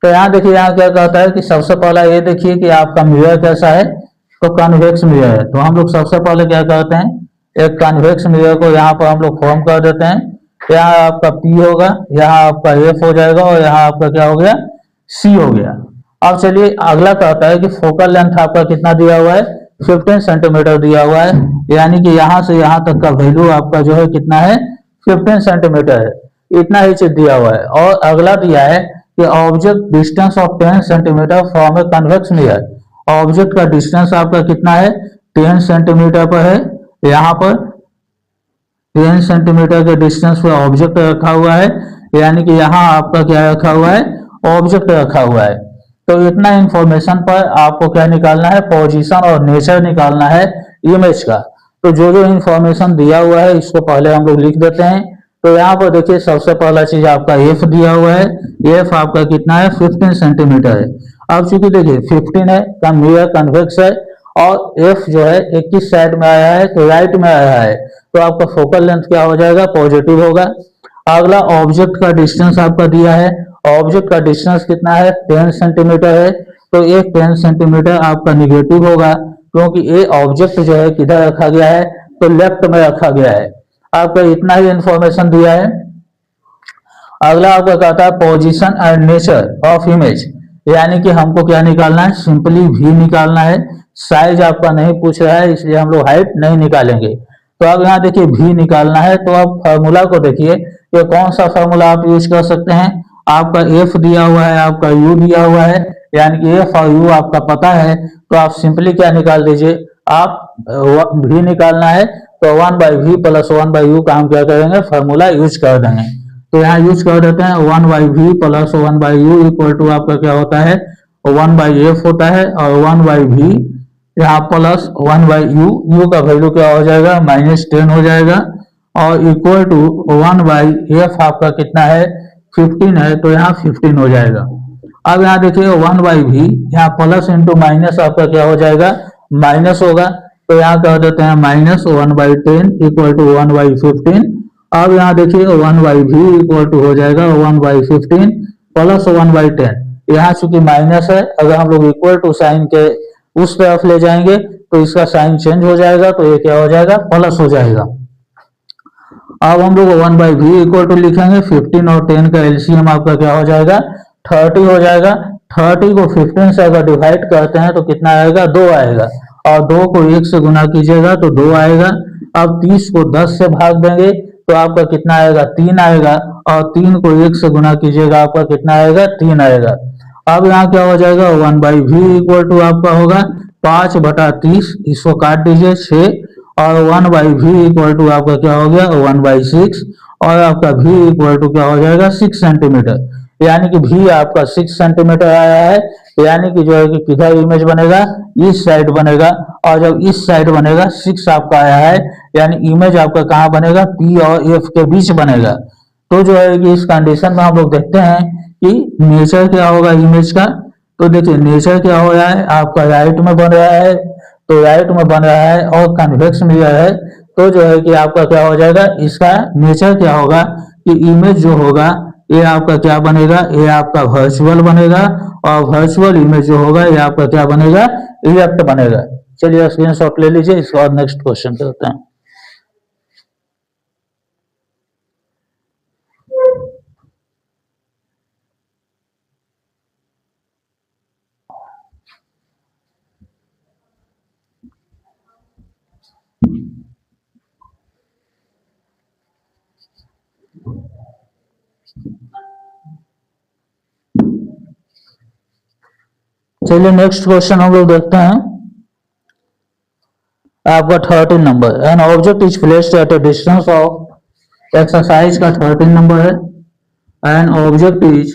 तो यहाँ देखिए, यहाँ क्या कहता है कि सबसे पहला ये देखिए कि आपका मिरर कैसा है, तो कन्वेक्स मिरर है। तो हम लोग सबसे पहले क्या करते हैं, एक कन्वेक्स मिरर को यहाँ पर हम लोग फॉर्म कर देते हैं। यहाँ आपका P होगा, यहाँ आपका F हो जाएगा और यहाँ आपका क्या हो गया, C हो गया। अब चलिए अगला कहता है कि फोकल लेंथ आपका कितना दिया हुआ है, 15 सेंटीमीटर दिया हुआ है, यानी कि यहां से यहां तक का वैल्यू आपका जो है कितना है, 15 सेंटीमीटर है। इतना ही चीज दिया हुआ है। और अगला दिया है कि object distance of 10 centimetre from a convex mirror. Object का डिस्टेंस आपका कितना है, 10 सेंटीमीटर पर है। यहाँ पर 10 सेंटीमीटर के डिस्टेंस पर ऑब्जेक्ट रखा हुआ है, यानी कि यहाँ आपका क्या रखा हुआ है, ऑब्जेक्ट रखा हुआ है। तो इतना इंफॉर्मेशन पर आपको क्या निकालना है, पोजीशन और नेचर निकालना है इमेज का। तो जो जो इंफॉर्मेशन दिया हुआ है इसको पहले हम लोग लिख देते हैं। तो यहाँ पर देखिए सबसे पहला चीज आपका एफ दिया हुआ है। एफ आपका कितना है, 15 सेंटीमीटर है। अब चूंकि देखिए 15 है, मिरर कन्वेक्स है और एफ जो है 21 साइड में आया है, तो राइट में आया है, तो आपका फोकल लेंथ क्या हो जाएगा, पॉजिटिव होगा। अगला ऑब्जेक्ट का डिस्टेंस आपका दिया है। ऑब्जेक्ट का डिस्टेंस कितना है, 10 सेंटीमीटर है, तो एक 10 सेंटीमीटर आपका निगेटिव होगा, क्योंकि ये ऑब्जेक्ट जो है किधर रखा गया है, तो लेफ्ट में रखा गया है। आपका इतना ही इंफॉर्मेशन दिया है। अगला आपका कहता है position and nature of image, यानी कि हमको क्या निकालना है, सिंपली भी निकालना है। साइज आपका नहीं पूछ रहा है, इसलिए हम लोग हाइट नहीं निकालेंगे। तो अब यहाँ देखिए भी निकालना है, तो अब फार्मूला को देखिए, ये कौन सा फार्मूला आप यूज कर सकते हैं। आपका एफ दिया हुआ है, आपका यू दिया हुआ है, यानी कि एफ और यू आपका पता है, तो आप सिंपली क्या निकाल दीजिए, आप भी निकालना है तो 1/v प्लस 1/u का हम क्या करेंगे, फार्मूला यूज कर देंगे। तो यहाँ यूज कर देते हैं 1/v plus 1/u equal to आपका क्या होता है, 1/f होता है, और 1/v यहाँ प्लस 1/u, u का वैल्यू क्या हो जाएगा, -10 हो जाएगा, और इक्वल टू 1/f आपका कितना है, 15 है, तो यहाँ 15 हो जाएगा। अब यहाँ देखिए 1/v, यहाँ प्लस इंटू माइनस आपका क्या हो जाएगा, माइनस होगा, तो यहाँ कर देते हैं -1/10 इक्वल टू 1/15। अब यहाँ देखिए 1/v इक्वल टू हो जाएगा 1/15 प्लस 1/10, यहाँ चूंकि माइनस है, अगर हम लोग इक्वल टू साइन के उस तरफ ले जाएंगे तो इसका साइन चेंज हो जाएगा, तो ये क्या हो जाएगा, प्लस हो जाएगा। अब हम लोग 1/v इक्वल टू लिखेंगे 15 और 10 का एलसीएम आपका क्या हो जाएगा, 30 हो जाएगा। 30 को 15 से अगर डिवाइड करते हैं तो कितना आएगा, 2 आएगा, और 2 को 1 से गुना कीजिएगा तो 2 आएगा। अब 30 को 10 से भाग देंगे तो आपका कितना आएगा, 3 आएगा, और 3 को 1 से गुना कीजिएगा आपका कितना आएगा, 3 आएगा। अब यहाँ क्या हो जाएगा, 1/v इक्वल टू आपका होगा 5/30, इसको काट दीजिए 6, और 1/v इक्वल टू आपका क्या हो गया, 1/6, और आपका v इक्वल टू क्या हो जाएगा, 6 सेंटीमीटर, यानी कि v आपका 6 सेंटीमीटर आया है, यानी कि जो है कि किधर इमेज बनेगा, इस साइड बनेगा, और जब इस साइड बनेगा 6 आपका आया है, यानी इमेज आपका कहाँ बनेगा, P और F के बीच बनेगा। तो जो है कि इस कंडीशन में हम लोग देखते हैं कि नेचर क्या होगा इमेज का। तो देखिए नेचर क्या हो रहा है, आपका राइट में बन रहा है, तो राइट में बन रहा है और कन्वेक्स मिरर है, तो जो है कि आपका क्या हो जाएगा, इसका नेचर क्या होगा कि इमेज जो होगा ये आपका क्या बनेगा, ये आपका वर्चुअल बनेगा, और वर्चुअल इमेज जो होगा ये आपका क्या बनेगा, इरेक्ट बनेगा। चलिए स्क्रीनशॉट ले लीजिए, इसके बाद नेक्स्ट क्वेश्चन करते हैं। चलिए नेक्स्ट क्वेश्चन हम लोग देखते हैं, आपका 13 number, an object is placed at a distance of, exercise का 13 नंबर है, an object is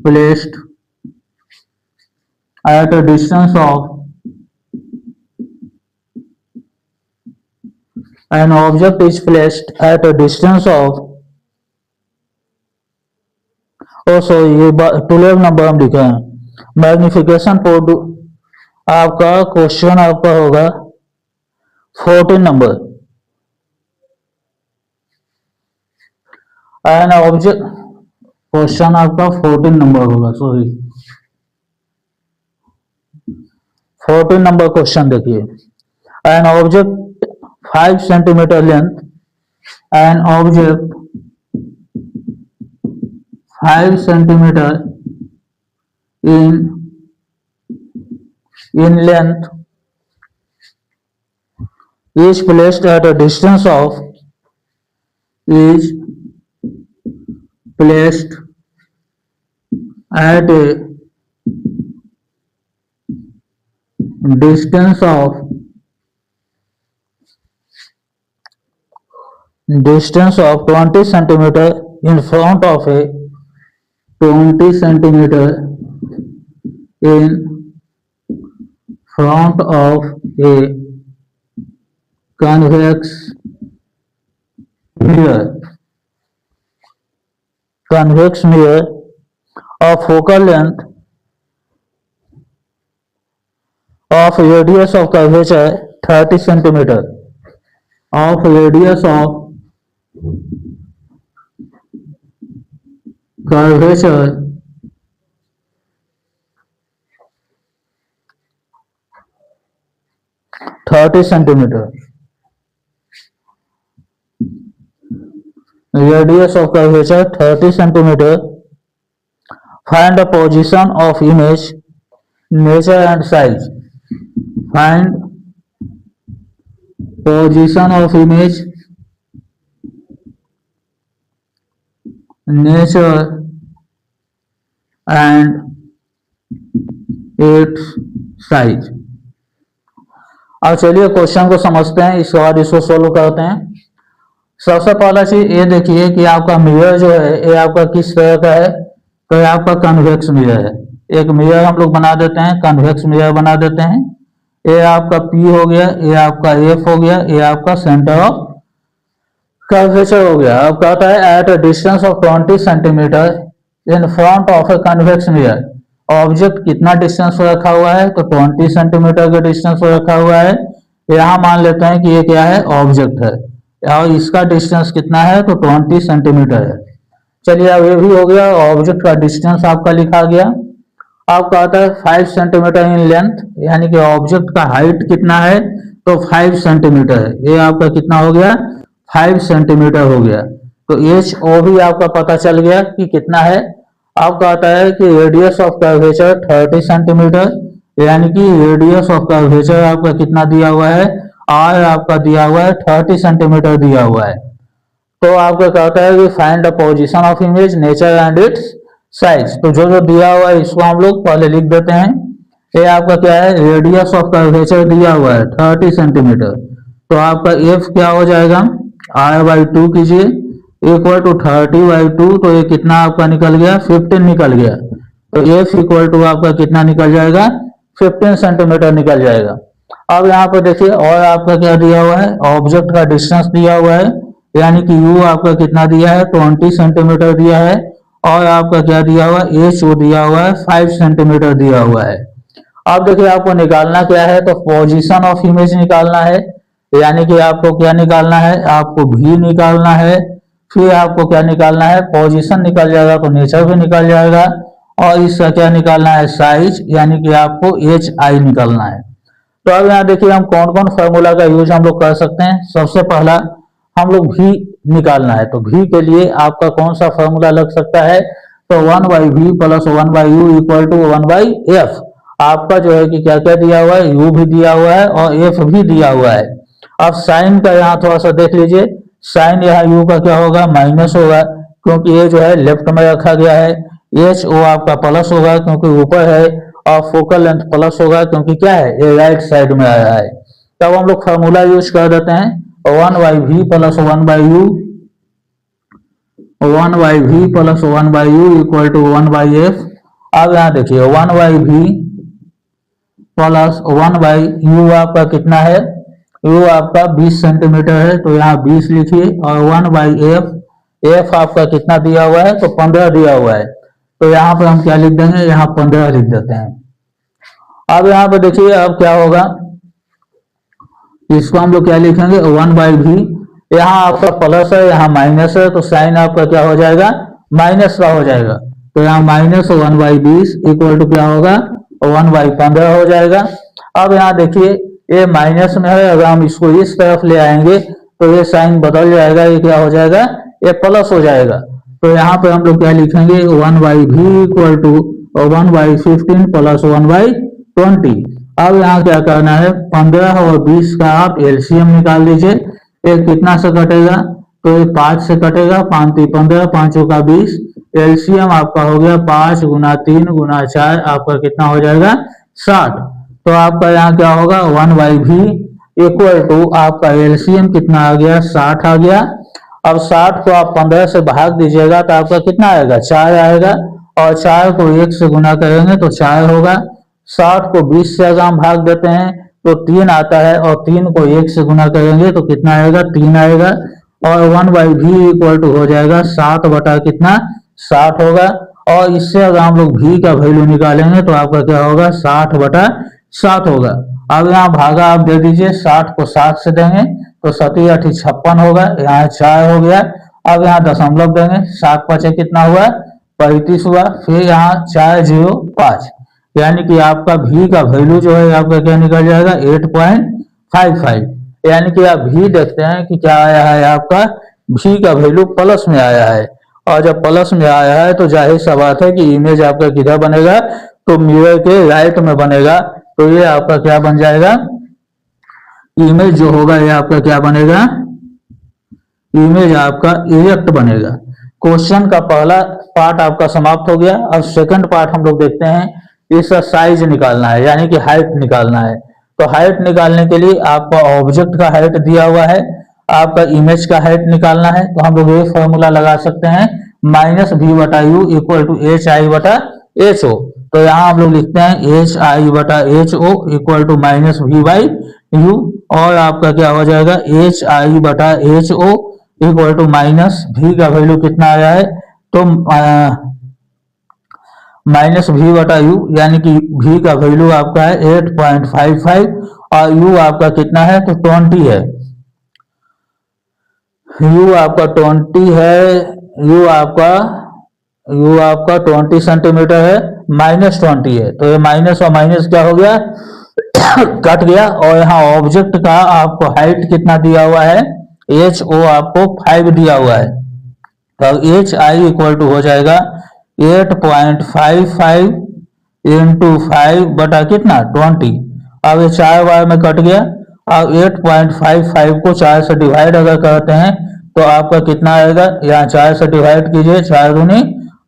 placed at a distance of, an object is placed at a distance of, sorry ये 12 नंबर हम लिखे हैं, मैग्निफिकेशन फॉर, आपका question आपका होगा 14 number, an object, question आपका 14 नंबर होगा, सॉरी 14 नंबर क्वेश्चन देखिए, an object 5 centimetre length, an object 5 centimetre in length is placed at a distance of, is placed at a distance of, 20 centimeter in front of a, 20 centimeter in front of a convex mirror, convex mirror of focal length of radius of curvature 30 centimeter, of radius of curvature 30 centimeter, radius of curvature 30 centimeter, find the position of image nature and size, find position of image, nature and it's size. अब चलिए question को समझते हैं, इसके बाद इसको solve करते हैं। सबसे पहला चीज ये देखिए कि आपका मिरर जो है ये आपका किस तरह का है, तो ये आपका कन्वेक्स मिरर है। एक मिरर हम लोग बना देते हैं, कन्वेक्स मिरर बना देते हैं। ये आपका P हो गया, ये आपका F हो गया, ये आपका सेंटर ऑफ कर्वेचर हो गया। अब कहता है at a distance of 20 centimetre in front of a convex mirror, object कितना डिस्टेंस पर रखा हुआ है, तो 20 सेंटीमीटर का डिस्टेंस पर रखा हुआ है। यहाँ मान लेते हैं कि ये क्या है, ऑब्जेक्ट है, और इसका डिस्टेंस कितना है, तो 20 सेंटीमीटर है। चलिए अब ये भी हो गया, ऑब्जेक्ट का डिस्टेंस आपका लिखा गया। अब कहता है 5 सेंटीमीटर इन लेंथ, यानी कि ऑब्जेक्ट का हाइट कितना है, तो 5 सेंटीमीटर है। ये आपका कितना हो गया, 5 सेंटीमीटर हो गया। तो एच ओ भी आपका पता चल गया कि कितना है। अब कहता है कि रेडियस ऑफ कर्वेचर 30 सेंटीमीटर, यानी कि रेडियस ऑफ कर्वेचर आपका कितना दिया हुआ है, आर आपका दिया हुआ है 30 सेंटीमीटर दिया हुआ है। तो आपका कहता है कि find the position of image, nature and it's size. तो जो जो दिया हुआ है इसको हम लोग पहले लिख देते हैं। ये आपका क्या है, रेडियस ऑफ कर्वेचर दिया हुआ है 30 सेंटीमीटर, तो आपका एफ क्या हो जाएगा, r/2 कीजिए इक्वल टू 30/2, तो ये कितना आपका निकल गया, 15 निकल गया। तो एफ इक्वल टू आपका कितना निकल जाएगा, 15 सेंटीमीटर निकल जाएगा। अब यहाँ पर देखिए और आपका क्या दिया हुआ है, ऑब्जेक्ट का डिस्टेंस दिया हुआ है, यानी कि u आपका कितना दिया है, 20 सेंटीमीटर दिया है, और आपका क्या दिया हुआ है, एच ओ दिया हुआ है 5 सेंटीमीटर दिया हुआ है। अब देखिए आपको निकालना क्या है, तो पोजीशन ऑफ इमेज निकालना है, यानी कि आपको क्या निकालना है, आपको भी निकालना है, फिर आपको क्या निकालना है, पोजीशन निकल जाएगा तो नेचर भी निकल जाएगा, और इसका क्या निकालना है, साइज, यानी कि आपको एच आई निकालना है। तो अब यहाँ देखिए हम कौन कौन फॉर्मूला का यूज हम लोग कर सकते हैं। सबसे पहला हम लोग भी निकालना है, तो भी के लिए आपका कौन सा फॉर्मूला लग सकता है, तो 1/v plus 1/u equal to 1/f। आपका जो है कि क्या क्या दिया हुआ है, u भी दिया हुआ है और f भी दिया हुआ है। अब साइन का यहाँ थोड़ा सा देख लीजिए, साइन यहाँ u का क्या होगा, माइनस होगा, क्योंकि ये जो है लेफ्ट में रखा गया है। एच ओ आपका प्लस होगा क्योंकि ऊपर है, और फोकल लेंथ प्लस होगा क्योंकि क्या है, ये राइट साइड में आया है। तब हम लोग फॉर्मूला यूज कर देते हैं, 1/v plus 1/u, 1/v plus 1/u equal to 1/f। अब यहाँ देखिए 1/v प्लस 1/u आपका कितना है, u आपका 20 सेंटीमीटर है, तो यहाँ 20 लिखिए, और 1/f, f आपका कितना दिया हुआ है, तो 15 दिया हुआ है, तो यहाँ पर हम क्या लिख देंगे, यहाँ 15 लिख देते हैं। अब यहाँ पर देखिए अब क्या होगा, इसको हम लोग क्या लिखेंगे, 1/v, यहाँ आपका प्लस है यहाँ माइनस है, तो साइन आपका क्या हो जाएगा, माइनस का हो जाएगा, तो यहाँ माइनस 1/20 इक्वल टू क्या होगा, 1/15 हो जाएगा। अब यहाँ देखिए ये माइनस में है, अगर हम इसको इस तरफ ले आएंगे तो ये साइन बदल जाएगा, ये क्या हो जाएगा, ये प्लस हो जाएगा। तो यहाँ पे हम लोग क्या लिखेंगे, 1/v इक्वल टू 1/15 प्लस 1/20। अब यहाँ क्या करना है, 15 और 20 का आप एलसीएम निकाल लीजिए। एक कितना से कटेगा, तो ये 5 से कटेगा, 5 3 15, 5 का 20, एलसीएम आपका हो गया 5 गुना 3 गुना 4, आपका कितना हो जाएगा, 60। तो आपका यहाँ क्या होगा, 1/v इक्वल टू आपका एलसीएम कितना आ गया, 60 आ गया। अब 60 को आप 15 से भाग दीजिएगा तो आपका कितना आएगा, 4 आएगा, और 4 को 1 से गुना करेंगे तो 4 होगा। 60 को 20 से अगर हम भाग देते हैं तो 3 आता है, और 3 को 1 से गुना करेंगे तो कितना आएगा, 3 आएगा, और 1/v इक्वल टू हो जाएगा 7 बटा कितना, 60 होगा। और इससे अगर हम लोग v का वैल्यू निकालेंगे तो आपका क्या होगा, 60 बटा 7 होगा। अब यहाँ भागा आप दे दीजिए, 60 को 7 से देंगे तो 7 8 56 होगा, यहाँ 4 हो गया। अब यहाँ दशमलव देंगे, 7 5 कितना हुआ, 35 हुआ, फिर यहाँ 405, यानी कि आपका v का वैल्यू जो है आपका क्या निकल जाएगा, 8.55। यानी कि आप v देखते हैं कि क्या आया है, आपका v का वैल्यू प्लस में आया है, और जब प्लस में आया है तो जाहिर सा बात है कि इमेज आपका किधर बनेगा, तो मिरर के राइट में बनेगा, तो ये आपका क्या बन जाएगा, इमेज जो होगा ये आपका क्या बनेगा, इमेज आपका इरेक्ट बनेगा। क्वेश्चन का पहला पार्ट आपका समाप्त हो गया। अब सेकंड पार्ट हम लोग देखते हैं। इसका साइज निकालना है, यानी कि हाइट निकालना है। तो हाइट निकालने के लिए आपका ऑब्जेक्ट का हाइट दिया हुआ है, आपका इमेज का हाइट निकालना है। तो हम लोग ये फॉर्मूला लगा सकते हैं, माइनस वी बटा u equal to h i बटा एच ओ। तो यहाँ हम लोग लिखते हैं एच आई बटा h o equal to minus v by u, और आपका क्या हो जाएगा, एच आई बटा h o equal to minus v का वैल्यू कितना आया है, तो माइनस वी बटा यू, यानी कि वी का वैल्यू आपका है 8.55 और यू आपका कितना है, तो 20 है। यू आपका 20 है, यू आपका 20 सेंटीमीटर है, माइनस 20 है। तो ये माइनस और माइनस क्या हो गया, कट गया। और यहाँ ऑब्जेक्ट का आपको हाइट कितना दिया हुआ है, एच ओ आपको 5 दिया हुआ है। तो एच आई इक्वल टू हो जाएगा 8.55 इंटू 5 बटा कितना 20। अब ये 4 बार में कट गया। अब 8.55 को 4 से डिवाइड अगर करते हैं तो आपका कितना आएगा, यहाँ 4 से डिवाइड कीजिए, 4 दूनी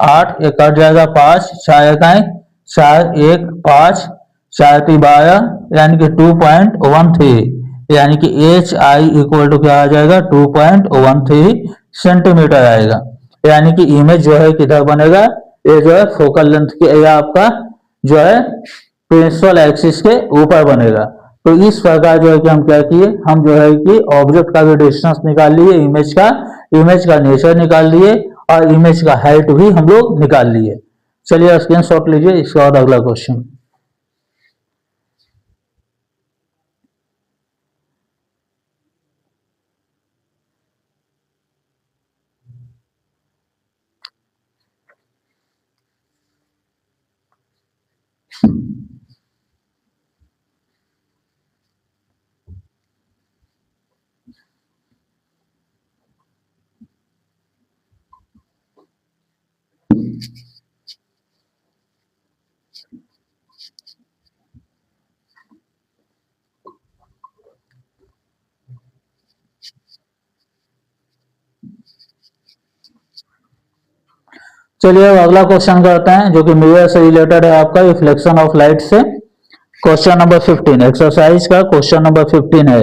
8, ये कट जाएगा 5, 4 इकाई 4, 1 5, 4 3 12, यानी कि 2.13, यानी कि एच आई इक्वल टू क्या आ जाएगा, 2.13 सेंटीमीटर आएगा। यानी कि इमेज जो है किधर बनेगा, ये जो है फोकल लेंथ के या आपका जो है प्रिंसिपल एक्सिस के ऊपर बनेगा। तो इस प्रकार जो है कि हम क्या किए, हम जो है कि ऑब्जेक्ट का भी डिस्टेंस निकाल लिए, इमेज का नेचर निकाल लिए, और इमेज का हाइट भी हम लोग निकाल लिए। चलिए स्क्रीनशॉट लीजिए, इसके बाद अगला क्वेश्चन। चलिए अब अगला क्वेश्चन करते हैं, जो कि मिरर से रिलेटेड है, आपका रिफ्लेक्शन ऑफ लाइट से। क्वेश्चन नंबर 15 एक्सरसाइज का क्वेश्चन नंबर 15 है।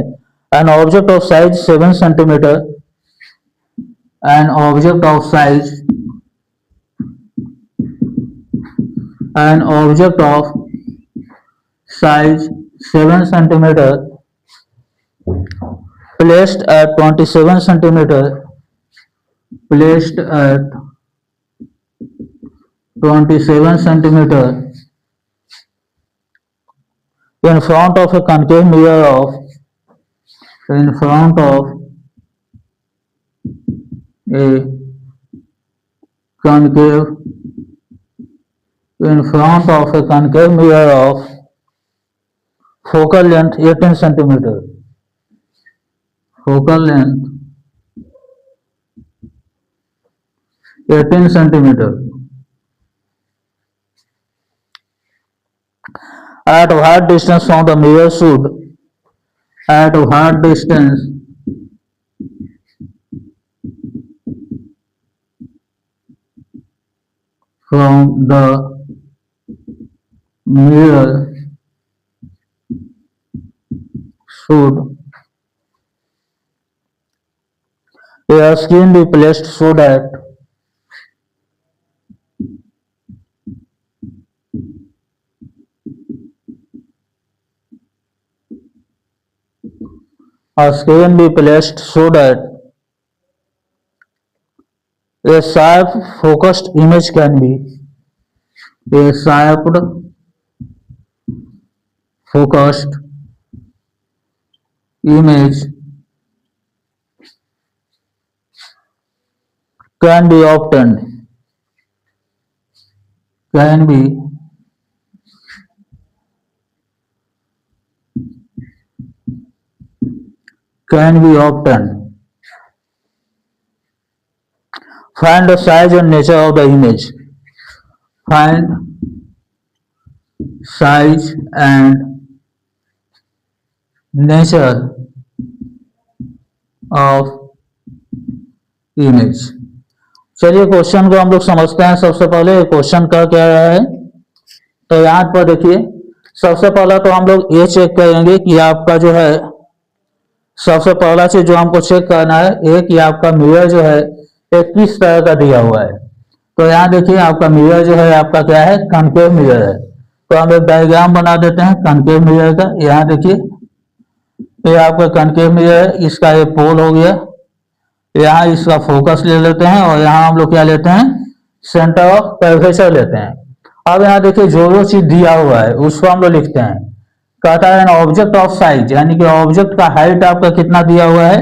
An object of size 7 centimetre, an object of size, an object of size 7 centimetre placed at 27 centimeter, placed at 27 centimeter in front of a concave mirror of, in front of a concave, in front of a concave mirror of focal length 18 centimeter, focal length 18 centimeter. At what distance from the mirror should, at what distance from the mirror should a screen be placed so that a screen be placed so that a sharp focused image can be, a sharp focused image can be obtained, can be obtained. Find the size and nature of the image. Find size and nature of image. चलिए question को हम लोग समझते हैं। सबसे पहले question का क्या है, तो यहाँ पर देखिए सबसे पहला तो हम लोग ये चेक करेंगे कि आपका जो है, सबसे पहला चीज जो हमको चेक करना है एक कि आपका मिरर जो है एक किस तरह का दिया हुआ है। तो यहाँ देखिए आपका मिरर जो है आपका क्या है, कनकेव मिरर है। तो हम एक डायग्राम बना देते हैं कनकेव मिरर का। यहाँ देखिए ये आपका कनकेव मिरर है, इसका ये पोल हो गया, यहाँ इसका फोकस ले लेते हैं और यहाँ हम लोग क्या लेते हैं, सेंटर ऑफ कर्वेचर लेते हैं। अब यहाँ देखिए जो जो चीज दिया हुआ है उसको हम लोग लिखते हैं। कहता है ऑब्जेक्ट ऑफ साइज, यानी कि ऑब्जेक्ट का हाइट आपका कितना दिया हुआ है।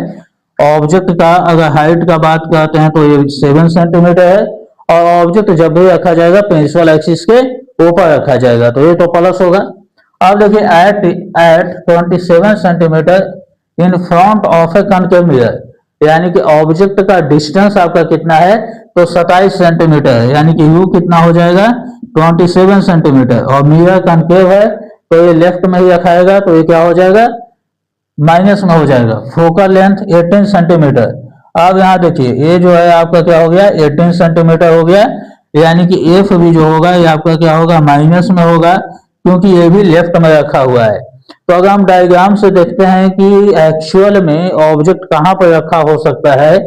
ऑब्जेक्ट का अगर हाइट का बात करते हैं तो ये 7 सेंटीमीटर है, और ऑब्जेक्ट जब भी रखा जाएगा प्रिंसिपल एक्सिस के ऊपर रखा जाएगा तो ये तो प्लस होगा। अब देखिए at 27 centimetre in front of a concave mirror, यानी कि ऑब्जेक्ट का डिस्टेंस आपका कितना है, तो 27 सेंटीमीटर है, यानी कि यू कितना हो जाएगा 27 सेंटीमीटर। और मिरर कनकेव है तो ये लेफ्ट में ही रखाएगा तो ये क्या हो जाएगा, माइनस में हो जाएगा। Focal length 18 centimetre. अब यहाँ देखिए ये जो है आपका क्या हो गया 18 सेंटीमीटर हो गया, यानी कि एफ भी जो होगा ये आपका क्या होगा, माइनस में होगा, क्योंकि ये भी लेफ्ट में रखा हुआ है। तो अगर हम डायग्राम से देखते हैं कि एक्चुअल में ऑब्जेक्ट कहाँ पर रखा हो सकता है,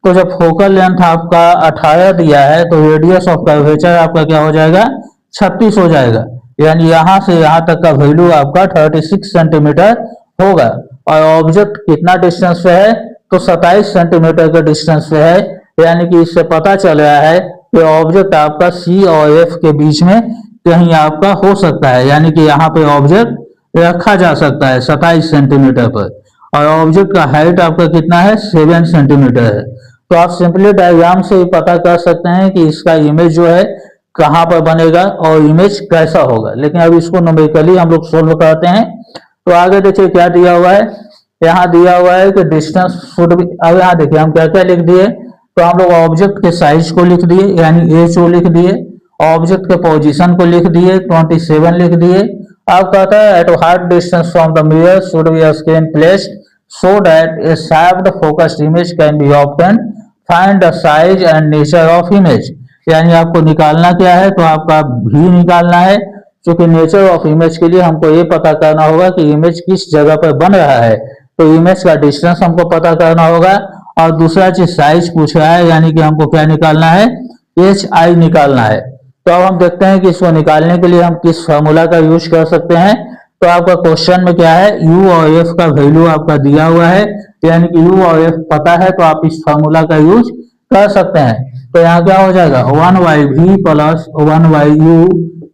तो जब फोकल लेंथ आपका 18 दिया है तो रेडियस ऑफ कर्वेचर आपका क्या हो जाएगा 36 हो जाएगा, यानी यहाँ से यहाँ तक का वैल्यू आपका 36 सेंटीमीटर होगा। और ऑब्जेक्ट कितना डिस्टेंस पे है, तो 27 सेंटीमीटर के डिस्टेंस पे है, यानी कि इससे पता चल रहा है कि ऑब्जेक्ट आपका सी और एफ के बीच में कहीं आपका हो सकता है, यानी कि यहाँ पे ऑब्जेक्ट रखा जा सकता है 27 सेंटीमीटर पर। और ऑब्जेक्ट का हाइट आपका कितना है 7 सेंटीमीटर है। तो आप सिंपली डायग्राम से पता कर सकते हैं कि इसका इमेज जो है कहाँ पर बनेगा और इमेज कैसा होगा। लेकिन अब इसको न्यूमेरिकली हम लोग सोल्व करते हैं। तो आगे देखिए क्या दिया हुआ है, यहाँ दिया हुआ है कि डिस्टेंस शुड बी। अब यहाँ देखिए हम क्या क्या लिख दिए, तो हम लोग ऑब्जेक्ट के साइज को लिख दिए, यानी एच ओ लिख दिए, ऑब्जेक्ट के पोजीशन को लिख दिए 27 लिख दिए। अब कहता है at hard distance from the mirror should be a screen placed so that a sharped focused image can be obtain, find the size and nature of image. यानी आपको निकालना क्या है, तो आपका भी निकालना है, क्योंकि नेचर ऑफ इमेज के लिए हमको ये पता करना होगा कि इमेज किस जगह पर बन रहा है। तो इमेज का डिस्टेंस हमको पता करना होगा, और दूसरा चीज साइज पूछ रहा है, यानी कि हमको क्या निकालना है, एच आई निकालना है। तो अब हम देखते हैं कि इसको निकालने के लिए हम किस फॉर्मूला का यूज कर सकते हैं। तो आपका क्वेश्चन में क्या है, u और f का वैल्यू आपका दिया हुआ है, यानी कि u और f पता है, तो आप इस फॉर्मूला का यूज कर सकते हैं। तो यहाँ क्या हो जाएगा 1/v plus 1/u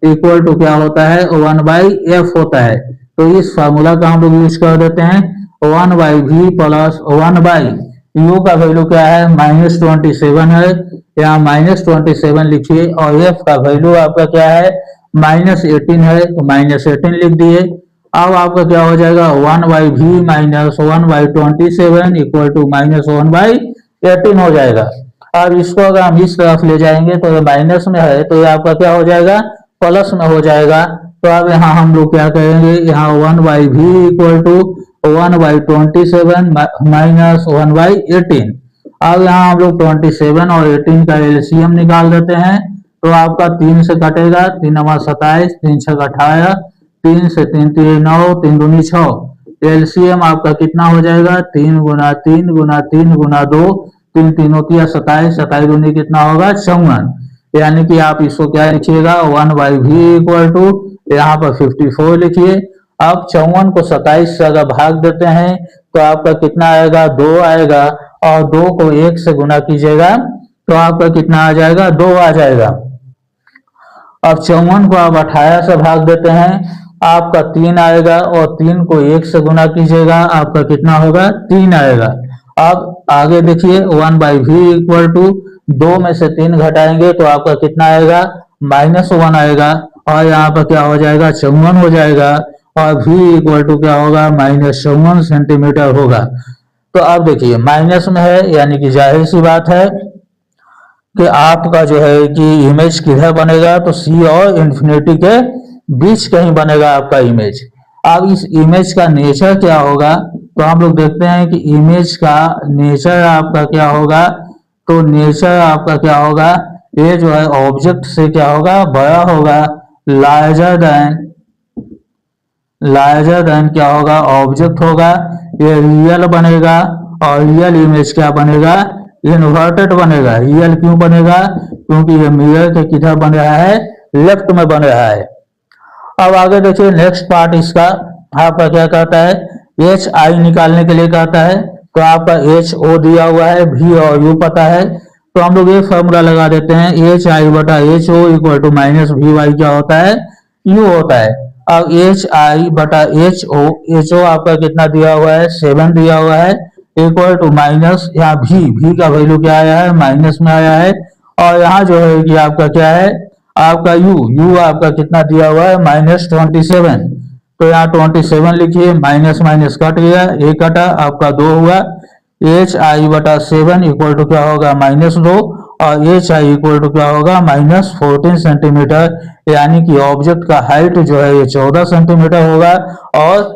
equal to क्या होता है 1/f होता है। तो इस फॉर्मूला का हम लोग यूज कर देते हैं। 1/v प्लस 1/u का वैल्यू क्या है -27 है, यहाँ -27 लिखिए, और f का वैल्यू आपका क्या है -18 है, तो -18 लिख दिए। अब आपका क्या हो जाएगा 1/v माइनस 1/27 इक्वल टू -1/18 हो जाएगा। अब इसको अगर हम इस तरफ ले जाएंगे तो ये माइनस में है, तो ये आपका क्या हो जाएगा प्लस में हो जाएगा। तो अब यहाँ हम लोग क्या करेंगे, यहाँ 1/v इक्वल टू 1/27 माइनस 1/18। अब यहाँ हम लोग 27 और 18 का एलसीएम निकाल देते हैं। तो आपका 3 से कटेगा, 3 नवा 27, 3 6 18, 3 से 3 3 9, 3 दूनी 6। एलसीएम आपका कितना हो जाएगा 3 गुना 3 गुना 3 गुना 2, 3 3 होती है 27, 27 दूनी कितना होगा 54। यानी कि आप इसको क्या लिखिएगा 1/v इक्वल टू यहाँ पर 54 लिखिए। अब 54 को 27 से अगर भाग देते हैं तो आपका कितना आएगा 2 आएगा, और 2 को 1 से गुना कीजिएगा तो आपका कितना आ जाएगा 2 आ जाएगा। अब 54 को आप 18 से भाग देते हैं, आपका 3 आएगा, और 3 को 1 से गुना कीजिएगा आपका कितना होगा 3 आएगा। अब आगे देखिए 1/v इक्वल टू 2 में से 3 घटाएंगे तो आपका कितना आएगा -1 आएगा, और यहाँ पर क्या हो जाएगा 54 हो जाएगा, और v इक्वल टू क्या होगा -54 सेंटीमीटर होगा। तो अब देखिए माइनस में है, यानी कि जाहिर सी बात है कि आपका जो है कि इमेज किधर बनेगा, तो सी और इंफिनिटी के बीच कहीं बनेगा आपका इमेज। अब इस इमेज का नेचर क्या होगा, तो हम लोग देखते हैं कि इमेज का नेचर आपका क्या होगा। तो नेचर आपका क्या होगा, ये जो है ऑब्जेक्ट से क्या होगा, बड़ा होगा। लार्जर देन क्या होगा, ऑब्जेक्ट होगा। ये रियल बनेगा, और रियल इमेज क्या बनेगा, इन्वर्टेड बनेगा। रियल क्यों बनेगा, क्योंकि ये मिरर के किधर बन रहा है, लेफ्ट में बन रहा है। अब आगे देखिए नेक्स्ट पार्ट इसका आपका क्या कहता है, एच आई निकालने के लिए कहता है। तो आपका एच ओ दिया हुआ है, भी और यू पता है, तो हम लोग ये फॉर्मूला लगा देते हैं, एच आई बटा h o equal to minus भी वाई क्या होता है, यू होता है। अब एच आई बटा एच ओ आपका कितना दिया हुआ है, 7 दिया हुआ है, इक्वल टू माइनस, यहाँ भी का वैल्यू क्या आया है, माइनस में आया है। और यहाँ जो है कि आपका क्या है, आपका यू आपका कितना दिया हुआ है, -27। तो यहाँ 27 लिखिए, माइनस माइनस कट गया, एक कटा, आपका 2 हुआ। एच आई बटा 7 इक्वल टू क्या होगा, -2, और एच आई इक्वल टू क्या होगा, -14 सेंटीमीटर। यानी कि ऑब्जेक्ट का हाइट जो है ये 14 सेंटीमीटर होगा, और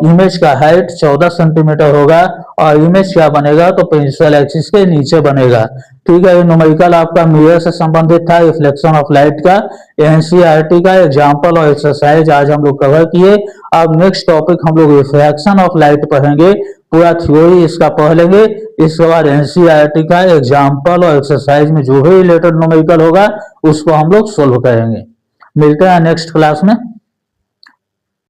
इमेज का हाइट 14 सेंटीमीटर होगा, और इमेज क्या बनेगा, तो प्रिंसिपल एक्सिस के नीचे बनेगा। ठीक है, ये न्यूमेरिकल आपका मिरर से संबंधित था, रिफ्लेक्शन ऑफ लाइट का एनसीईआरटी का एग्जांपल और एक्सरसाइज आज हम लोग कवर किए। अब नेक्स्ट टॉपिक हम लोग रिफ्रैक्शन ऑफ लाइट पढ़ेंगे, पूरा थ्योरी इसका पढ़ लेंगे। इसके बाद एनसीईआरटी का एग्जांपल और एक्सरसाइज में जो भी रिलेटेड न्यूमेरिकल होगा उसको हम लोग सोल्व करेंगे। मिलते हैं नेक्स्ट क्लास में।